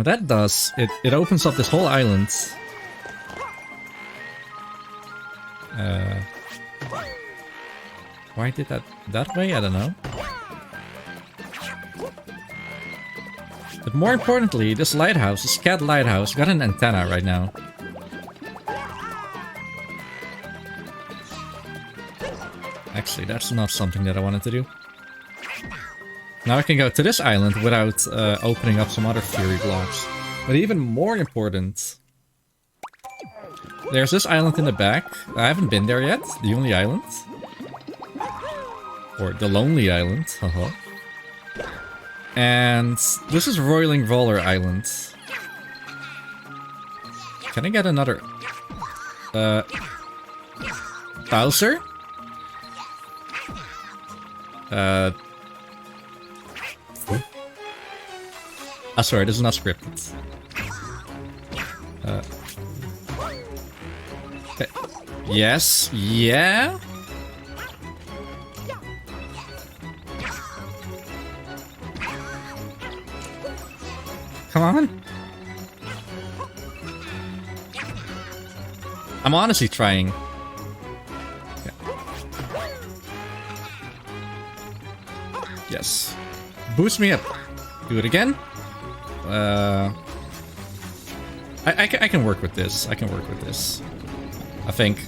what that does, it opens up this whole island. Why did that way? I don't know. But more importantly, this lighthouse, this cat lighthouse, got an antenna right now. Actually, that's not something that I wanted to do. Now I can go to this island without opening up some other fury blocks. But even more important, there's this island in the back. I haven't been there yet. The only island. Or the lonely island. Haha. And this is Roiling Roller Island. Can I get another... Bowser? Oh, sorry, this is not scripted. Okay. Yes, yeah? Come on. I'm honestly trying. Okay. Yes. Boost me up. Do it again. I can work with this. I can work with this. I think.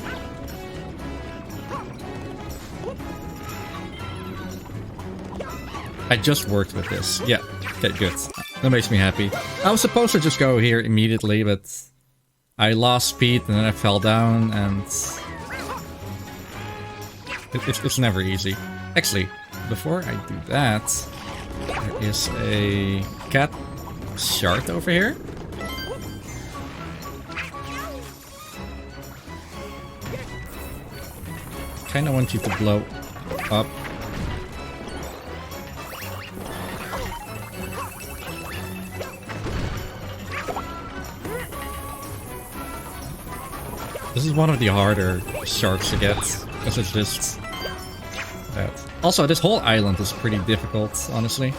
I just worked with this. Yeah. Okay, good. That makes me happy. I was supposed to just go here immediately, but I lost speed and then I fell down, and it's never easy. Actually, before I do that, there is a cat shard over here. Kinda want you to blow up. This is one of the harder sharks to get, because it's just that. Also, this whole island is pretty difficult, honestly.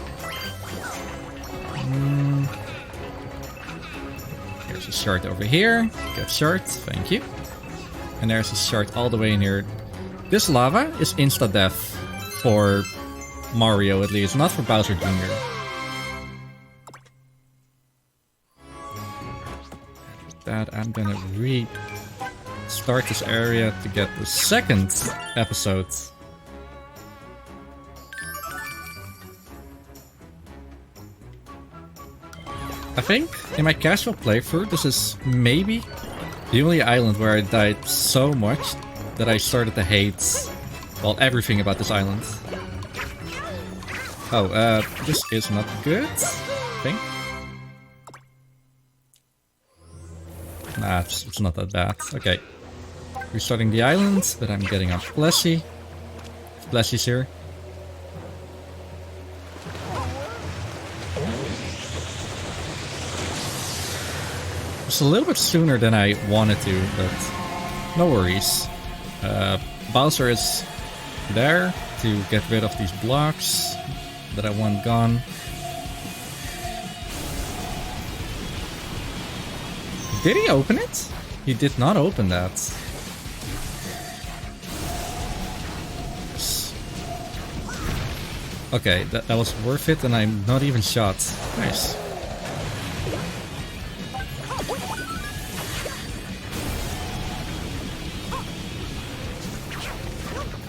There's a shard over here. Get shard, thank you. And there's a shard all the way in here. This lava is insta-death for Mario, at least, not for Bowser Jr. With that, I'm gonna start this area to get the second episode. I think in my casual playthrough, this is maybe the only island where I died so much that I started to hate, well, everything about this island. Oh, this is not good, I think. Nah, it's not that bad. Okay. Restarting the island, but I'm getting up Blessy. Blessy's here. It's a little bit sooner than I wanted to, but no worries. Bowser is there to get rid of these blocks that I want gone. Did he open it? He did not open that. Okay, that was worth it, and I'm not even shot. Nice.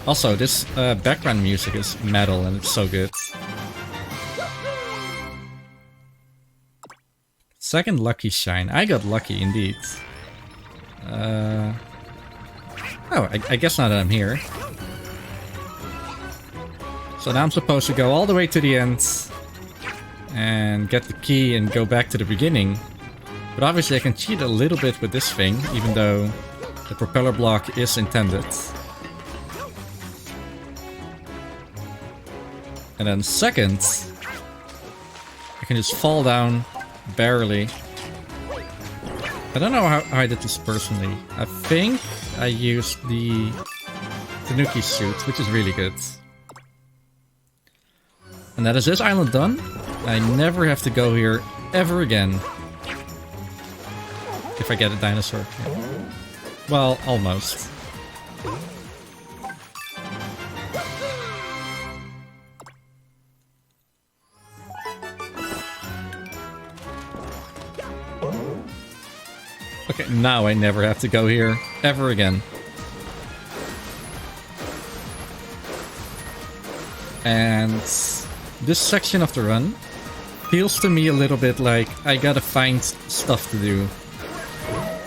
Also, this background music is metal, and it's so good. Second lucky shine. I got lucky indeed. Oh, I guess now that I'm here. So now I'm supposed to go all the way to the end and get the key and go back to the beginning. But obviously I can cheat a little bit with this thing, even though the propeller block is intended. And then second, I can just fall down barely. I don't know how I did this personally. I think I used the Tanuki suit, which is really good. And that is this island done. I never have to go here ever again. if I get a dinosaur. Yeah. Well, almost. Okay, now I never have to go here ever again. And this section of the run feels to me a little bit like I gotta find stuff to do.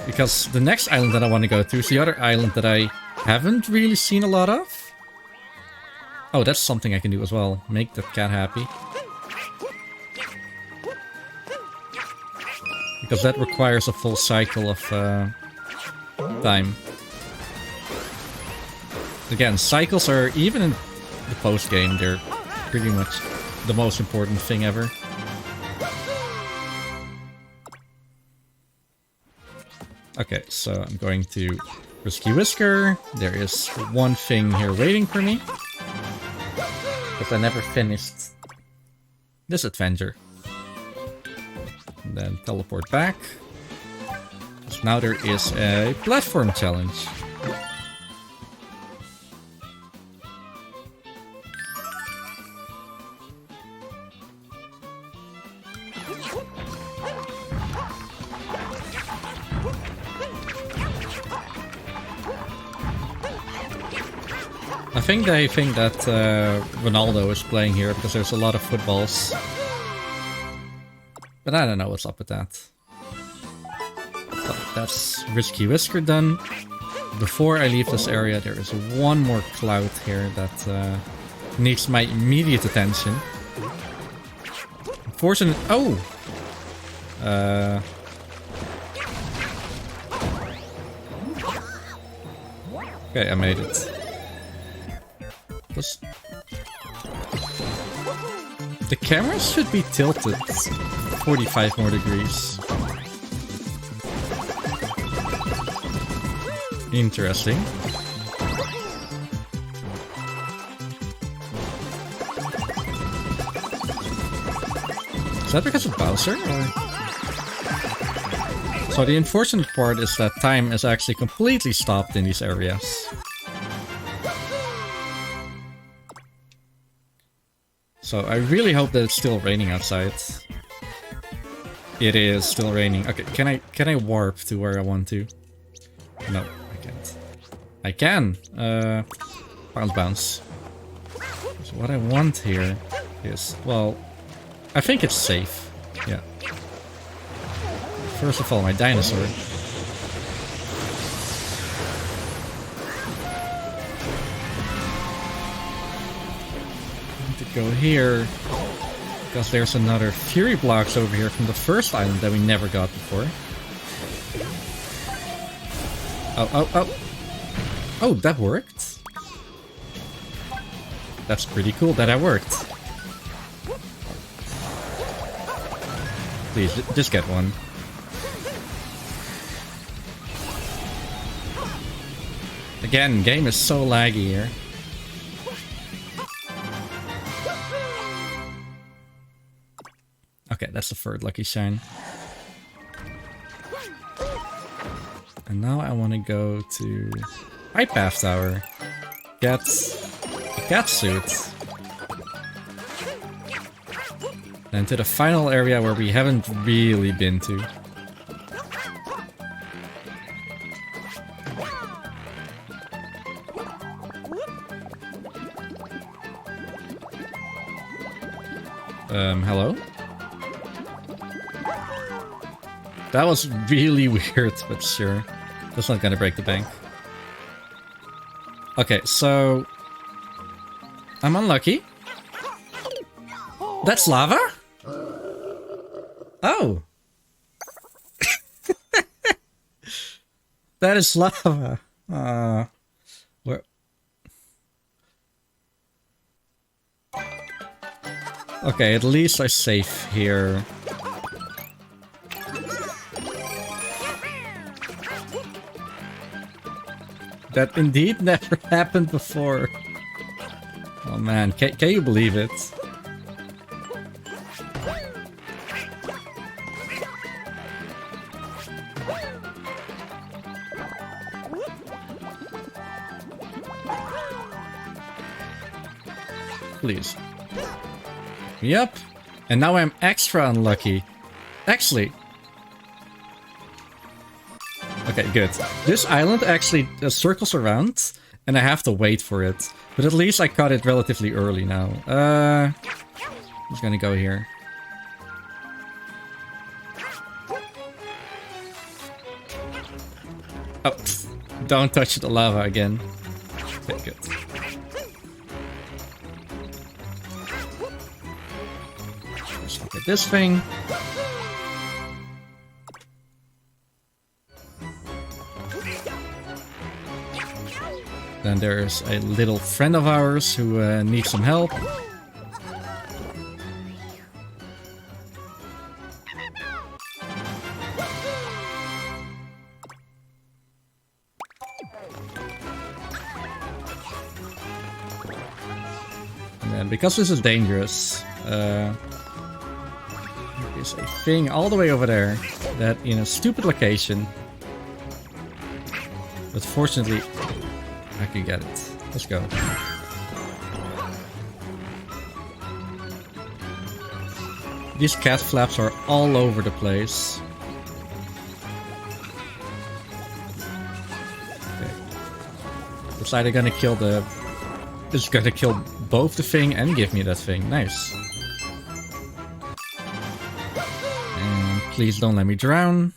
Because the next island that I want to go to is the other island that I haven't really seen a lot of. Oh, that's something I can do as well. Make that cat happy. Because that requires a full cycle of time. Again, cycles are, even in the post-game, they're pretty much the most important thing ever. Okay, so I'm going to Risky Whisker. There is one thing here waiting for me. Because I never finished this adventure. And then teleport back. So now there is a platform challenge. I think they think that Ronaldo is playing here because there's a lot of footballs. But I don't know what's up with that. So that's Risky Whisker done. Before I leave this area, there is one more cloud here that needs my immediate attention. Unfortunately... Oh! Okay, I made it. The cameras should be tilted 45 more degrees. Interesting. Is that because of Bowser? Or? So the unfortunate part is that time is actually completely stopped in these areas. So I really hope that it's still raining outside. It is still raining. Okay, can I warp to where I want to? No, I can't. I can. Bounce. So what I want here is, well, I think it's safe. Yeah. First of all, my dinosaur. Go here because there's another Fury Blocks over here from the first island that we never got before. Oh, that worked. That's pretty cool that it worked. Please, just get one. Again, game is so laggy here. Okay, that's the third lucky shine. And now I want to go to High Path Tower. Get a cat suit. And to the final area where we haven't really been to. Hello? That was really weird, but sure. That's not gonna break the bank. Okay, so... I'm unlucky. That's lava? Oh! That is lava. Where... Okay, at least I'm safe here. That indeed never happened before. Oh man, can you believe it? please. Yep. And now I'm extra unlucky. Actually. Okay, good. This island actually circles around, and I have to wait for it. But at least I caught it relatively early now. I'm just gonna go here. Oh, don't touch the lava again. Okay, good. Let's look at this thing. Then there's a little friend of ours who needs some help. And then because this is dangerous, there's a thing all the way over there that in a stupid location. But fortunately, I can get it. Let's go. These cat flaps are all over the place. Okay. It's either gonna kill the... It's gonna kill both the thing and give me that thing. Nice. And please don't let me drown.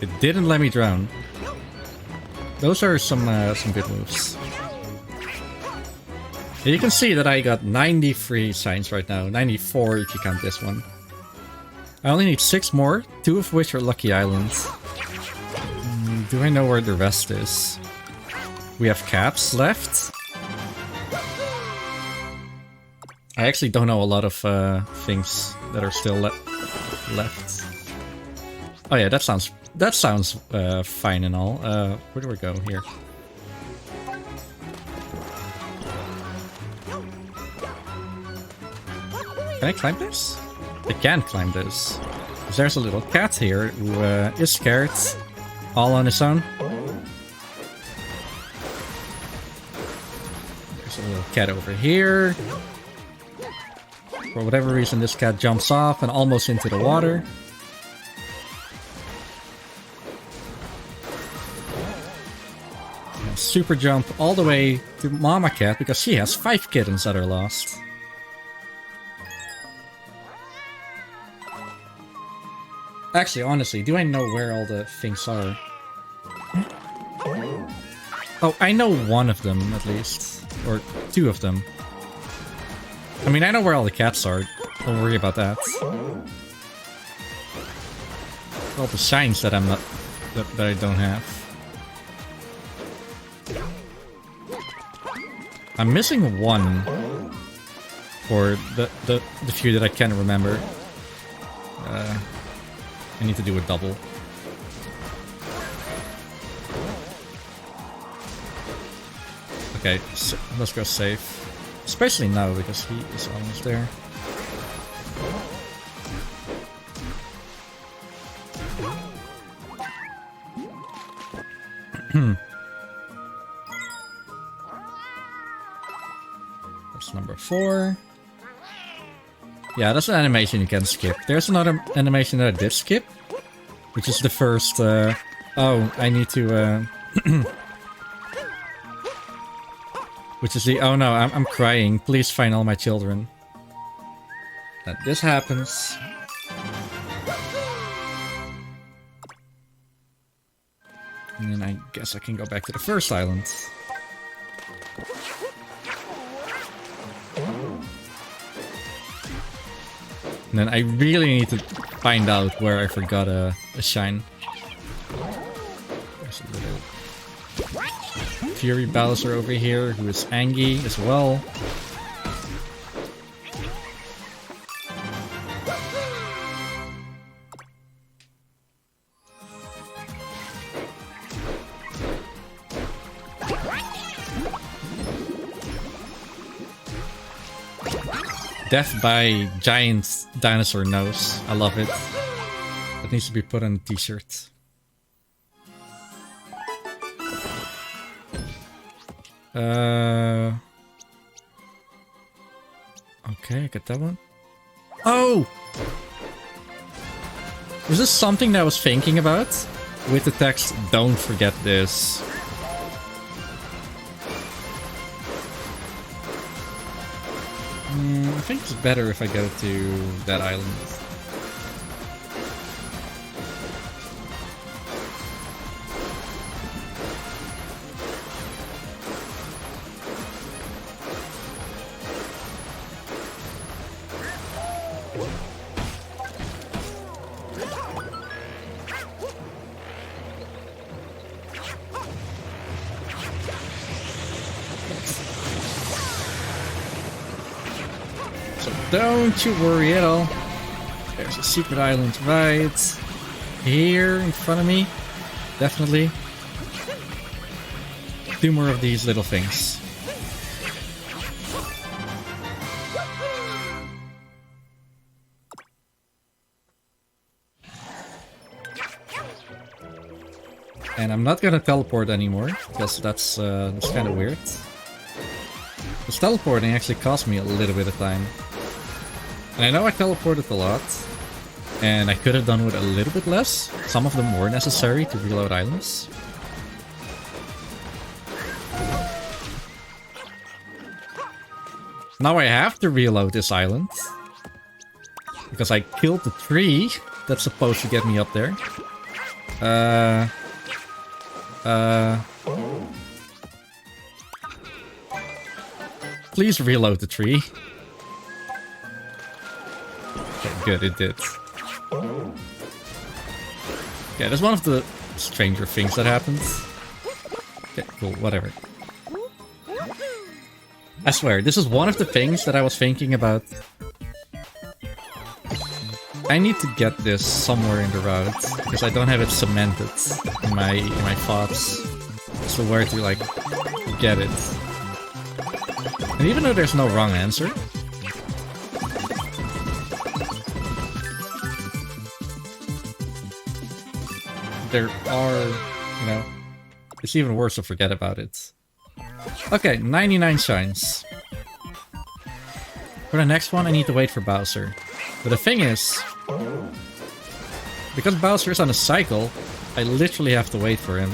It didn't let me drown. Those are some good moves. And you can see that I got 93 signs right now. 94 if you count this one. I only need 6 more, 2 of which are Lucky Islands. Do I know where the rest is? We have caps left. I actually don't know a lot of things that are still left. Oh yeah, that sounds fine and all. Where do we go here? Can I climb this? I can climb this. There's a little cat here who is scared, all on his own. There's a little cat over here. For whatever reason, this cat jumps off and almost into the water. And super jump all the way to Mama Cat because she has 5 kittens that are lost. Actually, honestly, do I know where all the things are? Oh, I know one of them, at least. Or 2 of them. I mean, I know where all the cats are. Don't worry about that. All the shines that I'm not... that I don't have. I'm missing one. For the few that I can remember. I need to do a double. Okay, so let's go safe. Especially now, because he is almost there. That's number 4. Yeah, that's an animation you can skip. There's another animation that I did skip, which is the first, oh, I need to, which is the, oh no, I'm crying, please find all my children. That this happens. And then I guess I can go back to the first island. And then I really need to find out where I forgot a shine. There's a little Fury Bowser over here who is Angie as well. Death by giant dinosaur nose. I love it. That needs to be put on a t-shirt. Okay, I got that one. Oh! Was this something that I was thinking about? With the text, don't forget this. I think it's better if I go to that island. Don't you worry at all. There's a secret island right here in front of me. Definitely. 2 more of these little things. And I'm not gonna teleport anymore, because that's kind of weird. Because teleporting actually cost me a little bit of time. And I know I teleported a lot, and I could have done with a little bit less. Some of them were necessary to reload islands. Now I have to reload this island, because I killed the tree that's supposed to get me up there. Please reload the tree. Okay, good, it did. Yeah, that's one of the stranger things that happens. Okay, cool, whatever. I swear, this is one of the things that I was thinking about. I need to get this somewhere in the route, because I don't have it cemented in my thoughts. So where to, like, get it. And even though there's no wrong answer, there are, you know, it's even worse to forget about it. Okay, 99 shines. For the next one, I need to wait for Bowser. But the thing is, because Bowser is on a cycle, I literally have to wait for him.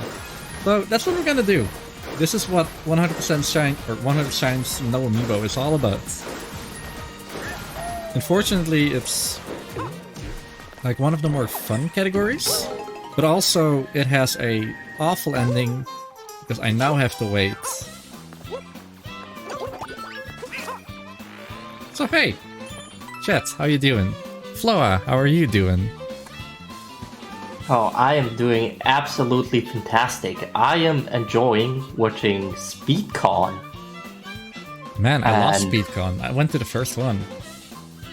So that's what we're gonna do. This is what 100% shine, or 100 shines no Amiibo is all about. Unfortunately, it's like one of the more fun categories. But also, it has a awful ending, because I now have to wait. So hey, chat, how you doing? Floa, how are you doing?
Oh, I am doing absolutely fantastic. I am enjoying watching SpeedCon.
Man, I love SpeedCon. I went to the first one.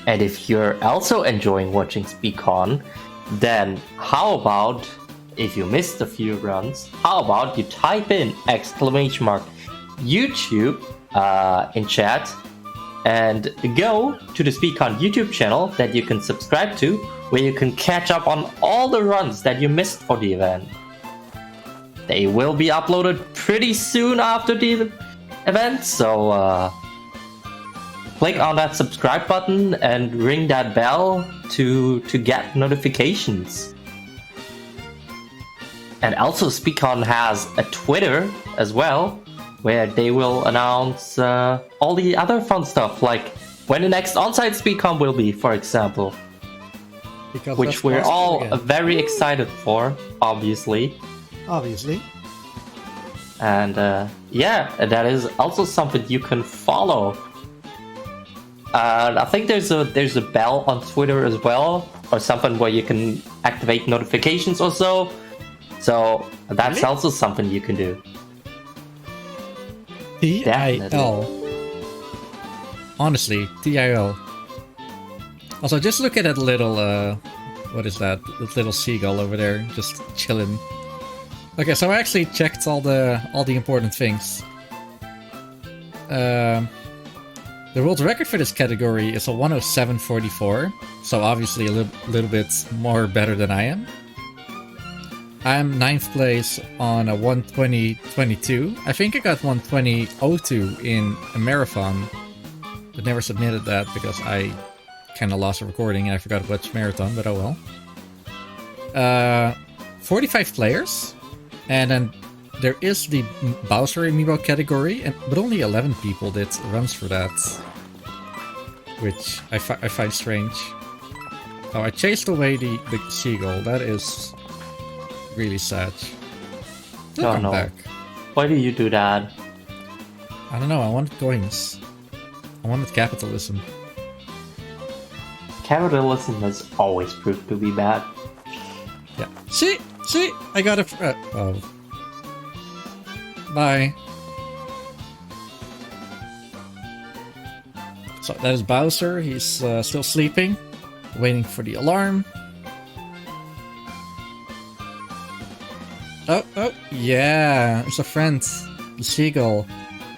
And if you're also enjoying watching SpeedCon, then how about, if you missed a few runs, how about you type in !YouTube in chat and go to the SpeedCon YouTube channel that you can subscribe to, where you can catch up on all the runs that you missed for the event. They will be uploaded pretty soon after the event, so click on that subscribe button and ring that bell to get notifications. And also SpeedCon has a Twitter as well, where they will announce all the other fun stuff, like when the next on-site SpeedCon will be, for example.
Because
which we're all very excited for, obviously. And yeah, that is also something you can follow. I think there's a bell on Twitter as well, or something where you can activate notifications or so. So that's really? Also something you can do.
TIL. Honestly, TIL. Also, just look at that little, what is that? That little seagull over there, just chilling. Okay, so I actually checked all the important things. The world record for this category is a 107.44, so obviously a little bit more better than I am. I'm 9th place on a 120.22. I think I got 120.02 in a marathon. but never submitted that because I kind of lost a recording and I forgot which marathon, but oh well. 45 players, and then there is the Bowser Amiibo category, but only 11 people did runs for that, which I find strange. Oh, I chased away the seagull. That is really sad.
Oh no.
Back.
Why do you do that?
I don't know, I wanted coins. I wanted capitalism.
Capitalism has always proved to be bad.
Yeah. See, I got a. Oh. Bye. So that is Bowser. He's still sleeping, waiting for the alarm. Oh, yeah, it's a friend, the seagull,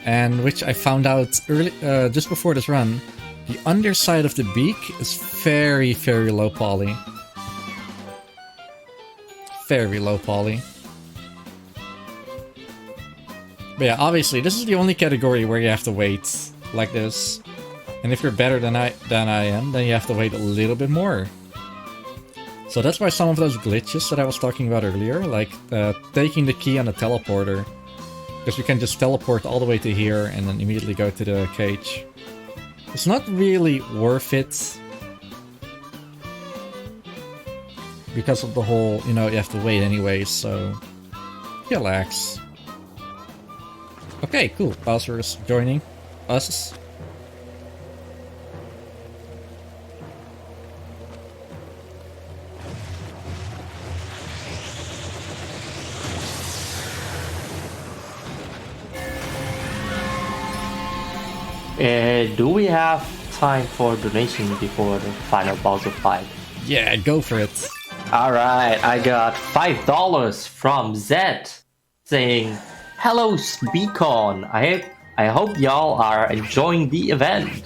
and which I found out early, just before this run. The underside of the beak is very, very low poly. Very low poly. But yeah, obviously, this is the only category where you have to wait like this. And if you're better than I am, then you have to wait a little bit more. So that's why some of those glitches that I was talking about earlier, like taking the key on the teleporter, because you can just teleport all the way to here and then immediately go to the cage. It's not really worth it, because of the whole, you know, you have to wait anyway, so relax. Okay, cool. Bowser is joining us.
Do we have time for donation before the final Bowser fight?
Yeah, go for it.
Alright, I got $5 from Zed saying, "Hello SpeedCon, I hope y'all are enjoying the event.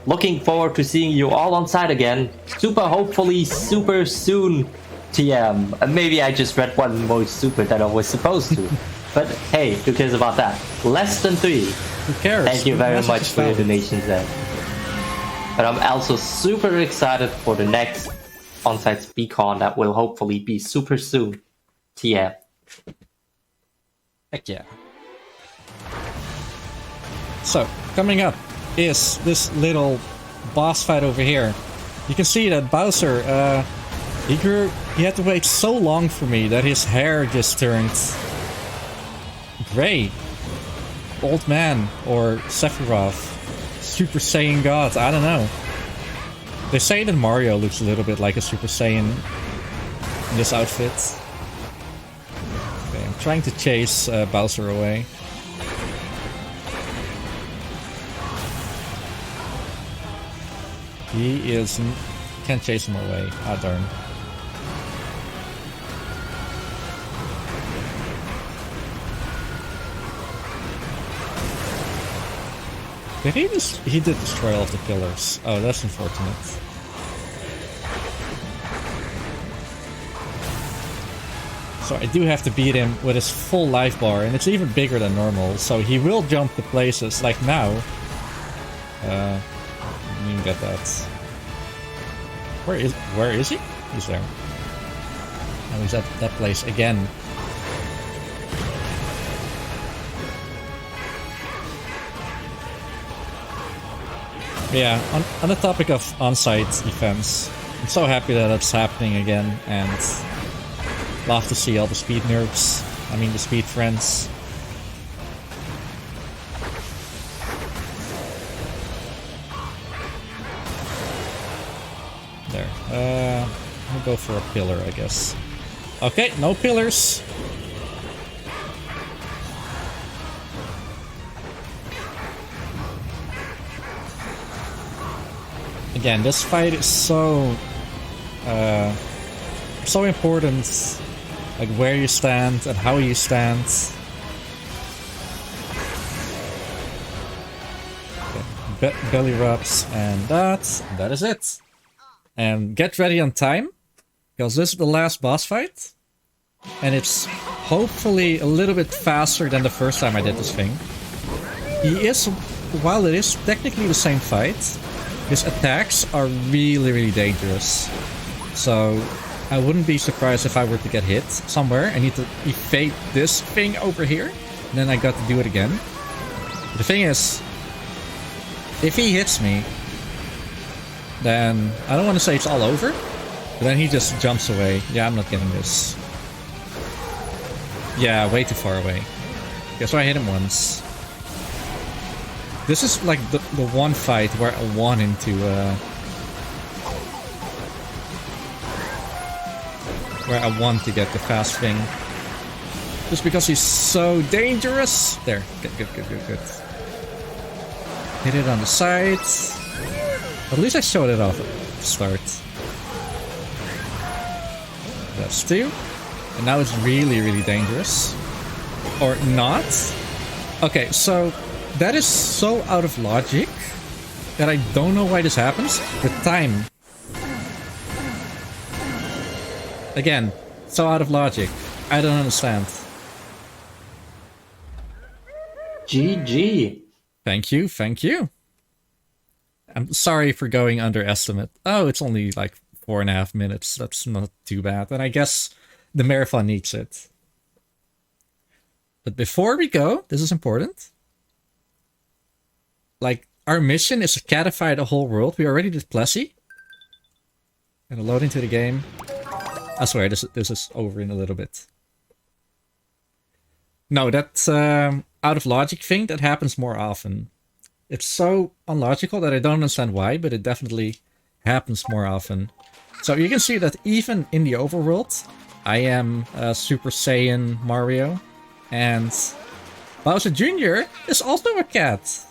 Looking forward to seeing you all on site again. Hopefully super soon, TM." Maybe I just read one more super than I was supposed to. But hey, who cares about that? Less than 3.
Who cares?
Thank you very much for your donations, Zed. But I'm also super excited for the next on-site SpeedCon that will hopefully be super soon. TM.
Heck yeah. So, coming up is this little boss fight over here. You can see that Bowser, he had to wait so long for me that his hair just turned gray. Old man, or Sephiroth. Super Saiyan God, I don't know. They say that Mario looks a little bit like a Super Saiyan in this outfit. Okay, I'm trying to chase Bowser away. He is... can't chase him away. Ah, darn. He did destroy all of the pillars. Oh, that's unfortunate. So I do have to beat him with his full life bar, and it's even bigger than normal, so he will jump the places, like now. You can get that. Where is he? He's there. Oh, he's at that place again. Yeah, on the topic of on-site events, I'm so happy that it's happening again, and love to see all the speed nerds, the speed friends. There. I'll go for a pillar, I guess. Okay, no pillars. Again, this fight is so important, like where you stand and how you stand. Okay. Belly rubs, and that is it. And get ready on time, because this is the last boss fight, and it's hopefully a little bit faster than the first time I did this thing. He is while it is technically the same fight, his attacks are really, really dangerous. So I wouldn't be surprised if I were to get hit somewhere. I need to evade this thing over here. And then I got to do it again. The thing is, if he hits me, then I don't want to say it's all over. But then he just jumps away. Yeah, I'm not getting this. Yeah, way too far away. Guess why I hit him once. This is like the one fight where I want him to where I want to get the fast thing. Just because he's so dangerous. There. Good. Hit it on the sides. At least I showed it off at the start. That's 2. And now it's really, really dangerous. Or not. Okay, so that is so out of logic that I don't know why this happens. The time. Again, so out of logic. I don't understand.
GG.
Thank you. I'm sorry for going underestimate. Oh, it's only like 4.5 minutes. That's not too bad. And I guess the marathon needs it. But before we go, this is important. Like, our mission is to catify the whole world. We already did Plessy. Gonna load into the game. I swear, this is over in a little bit. No, that's out of logic thing that happens more often. It's so unlogical that I don't understand why, but it definitely happens more often. So you can see that even in the overworld, I am Super Saiyan Mario, and Bowser Jr. is also a cat.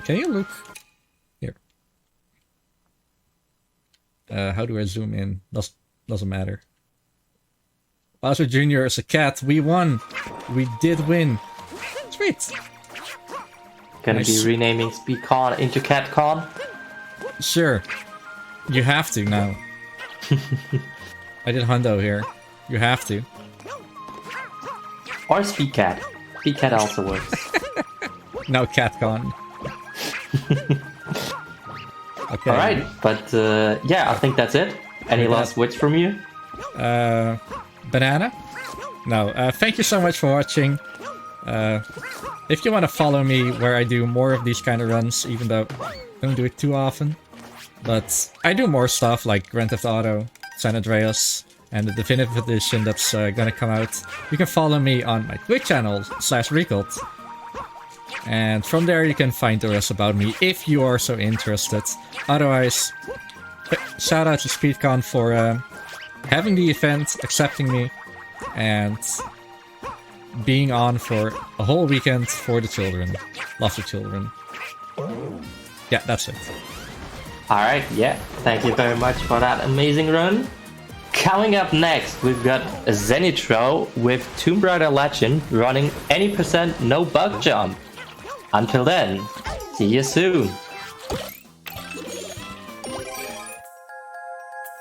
Can you look? Here. How do I zoom in? Doesn't matter. Bowser Jr. is a cat. We won. We did win. Sweet.
Gonna be renaming SpeedCon into CatCon?
Sure. You have to now. I did hundo here. You have to.
Or SpeedCat. SpeedCat also works.
No, CatCon. Okay.
Alright, but yeah, I think that's it. Any last words from you?
Banana? No, thank you so much for watching. If you want to follow me where I do more of these kind of runs, even though I don't do it too often, but I do more stuff like Grand Theft Auto, San Andreas, and the Definitive Edition that's gonna come out. You can follow me on my Twitch channel, /Riekelt. And from there you can find the rest about me if you are so interested. Otherwise, shout out to SpeedCon for having the event, accepting me, and being on for a whole weekend for the children. Love the children. Yeah, that's it.
Alright, yeah. Thank you very much for that amazing run. Coming up next, we've got a Zenithro with Tomb Raider Legend running any % no bug jump. Until then, see you soon.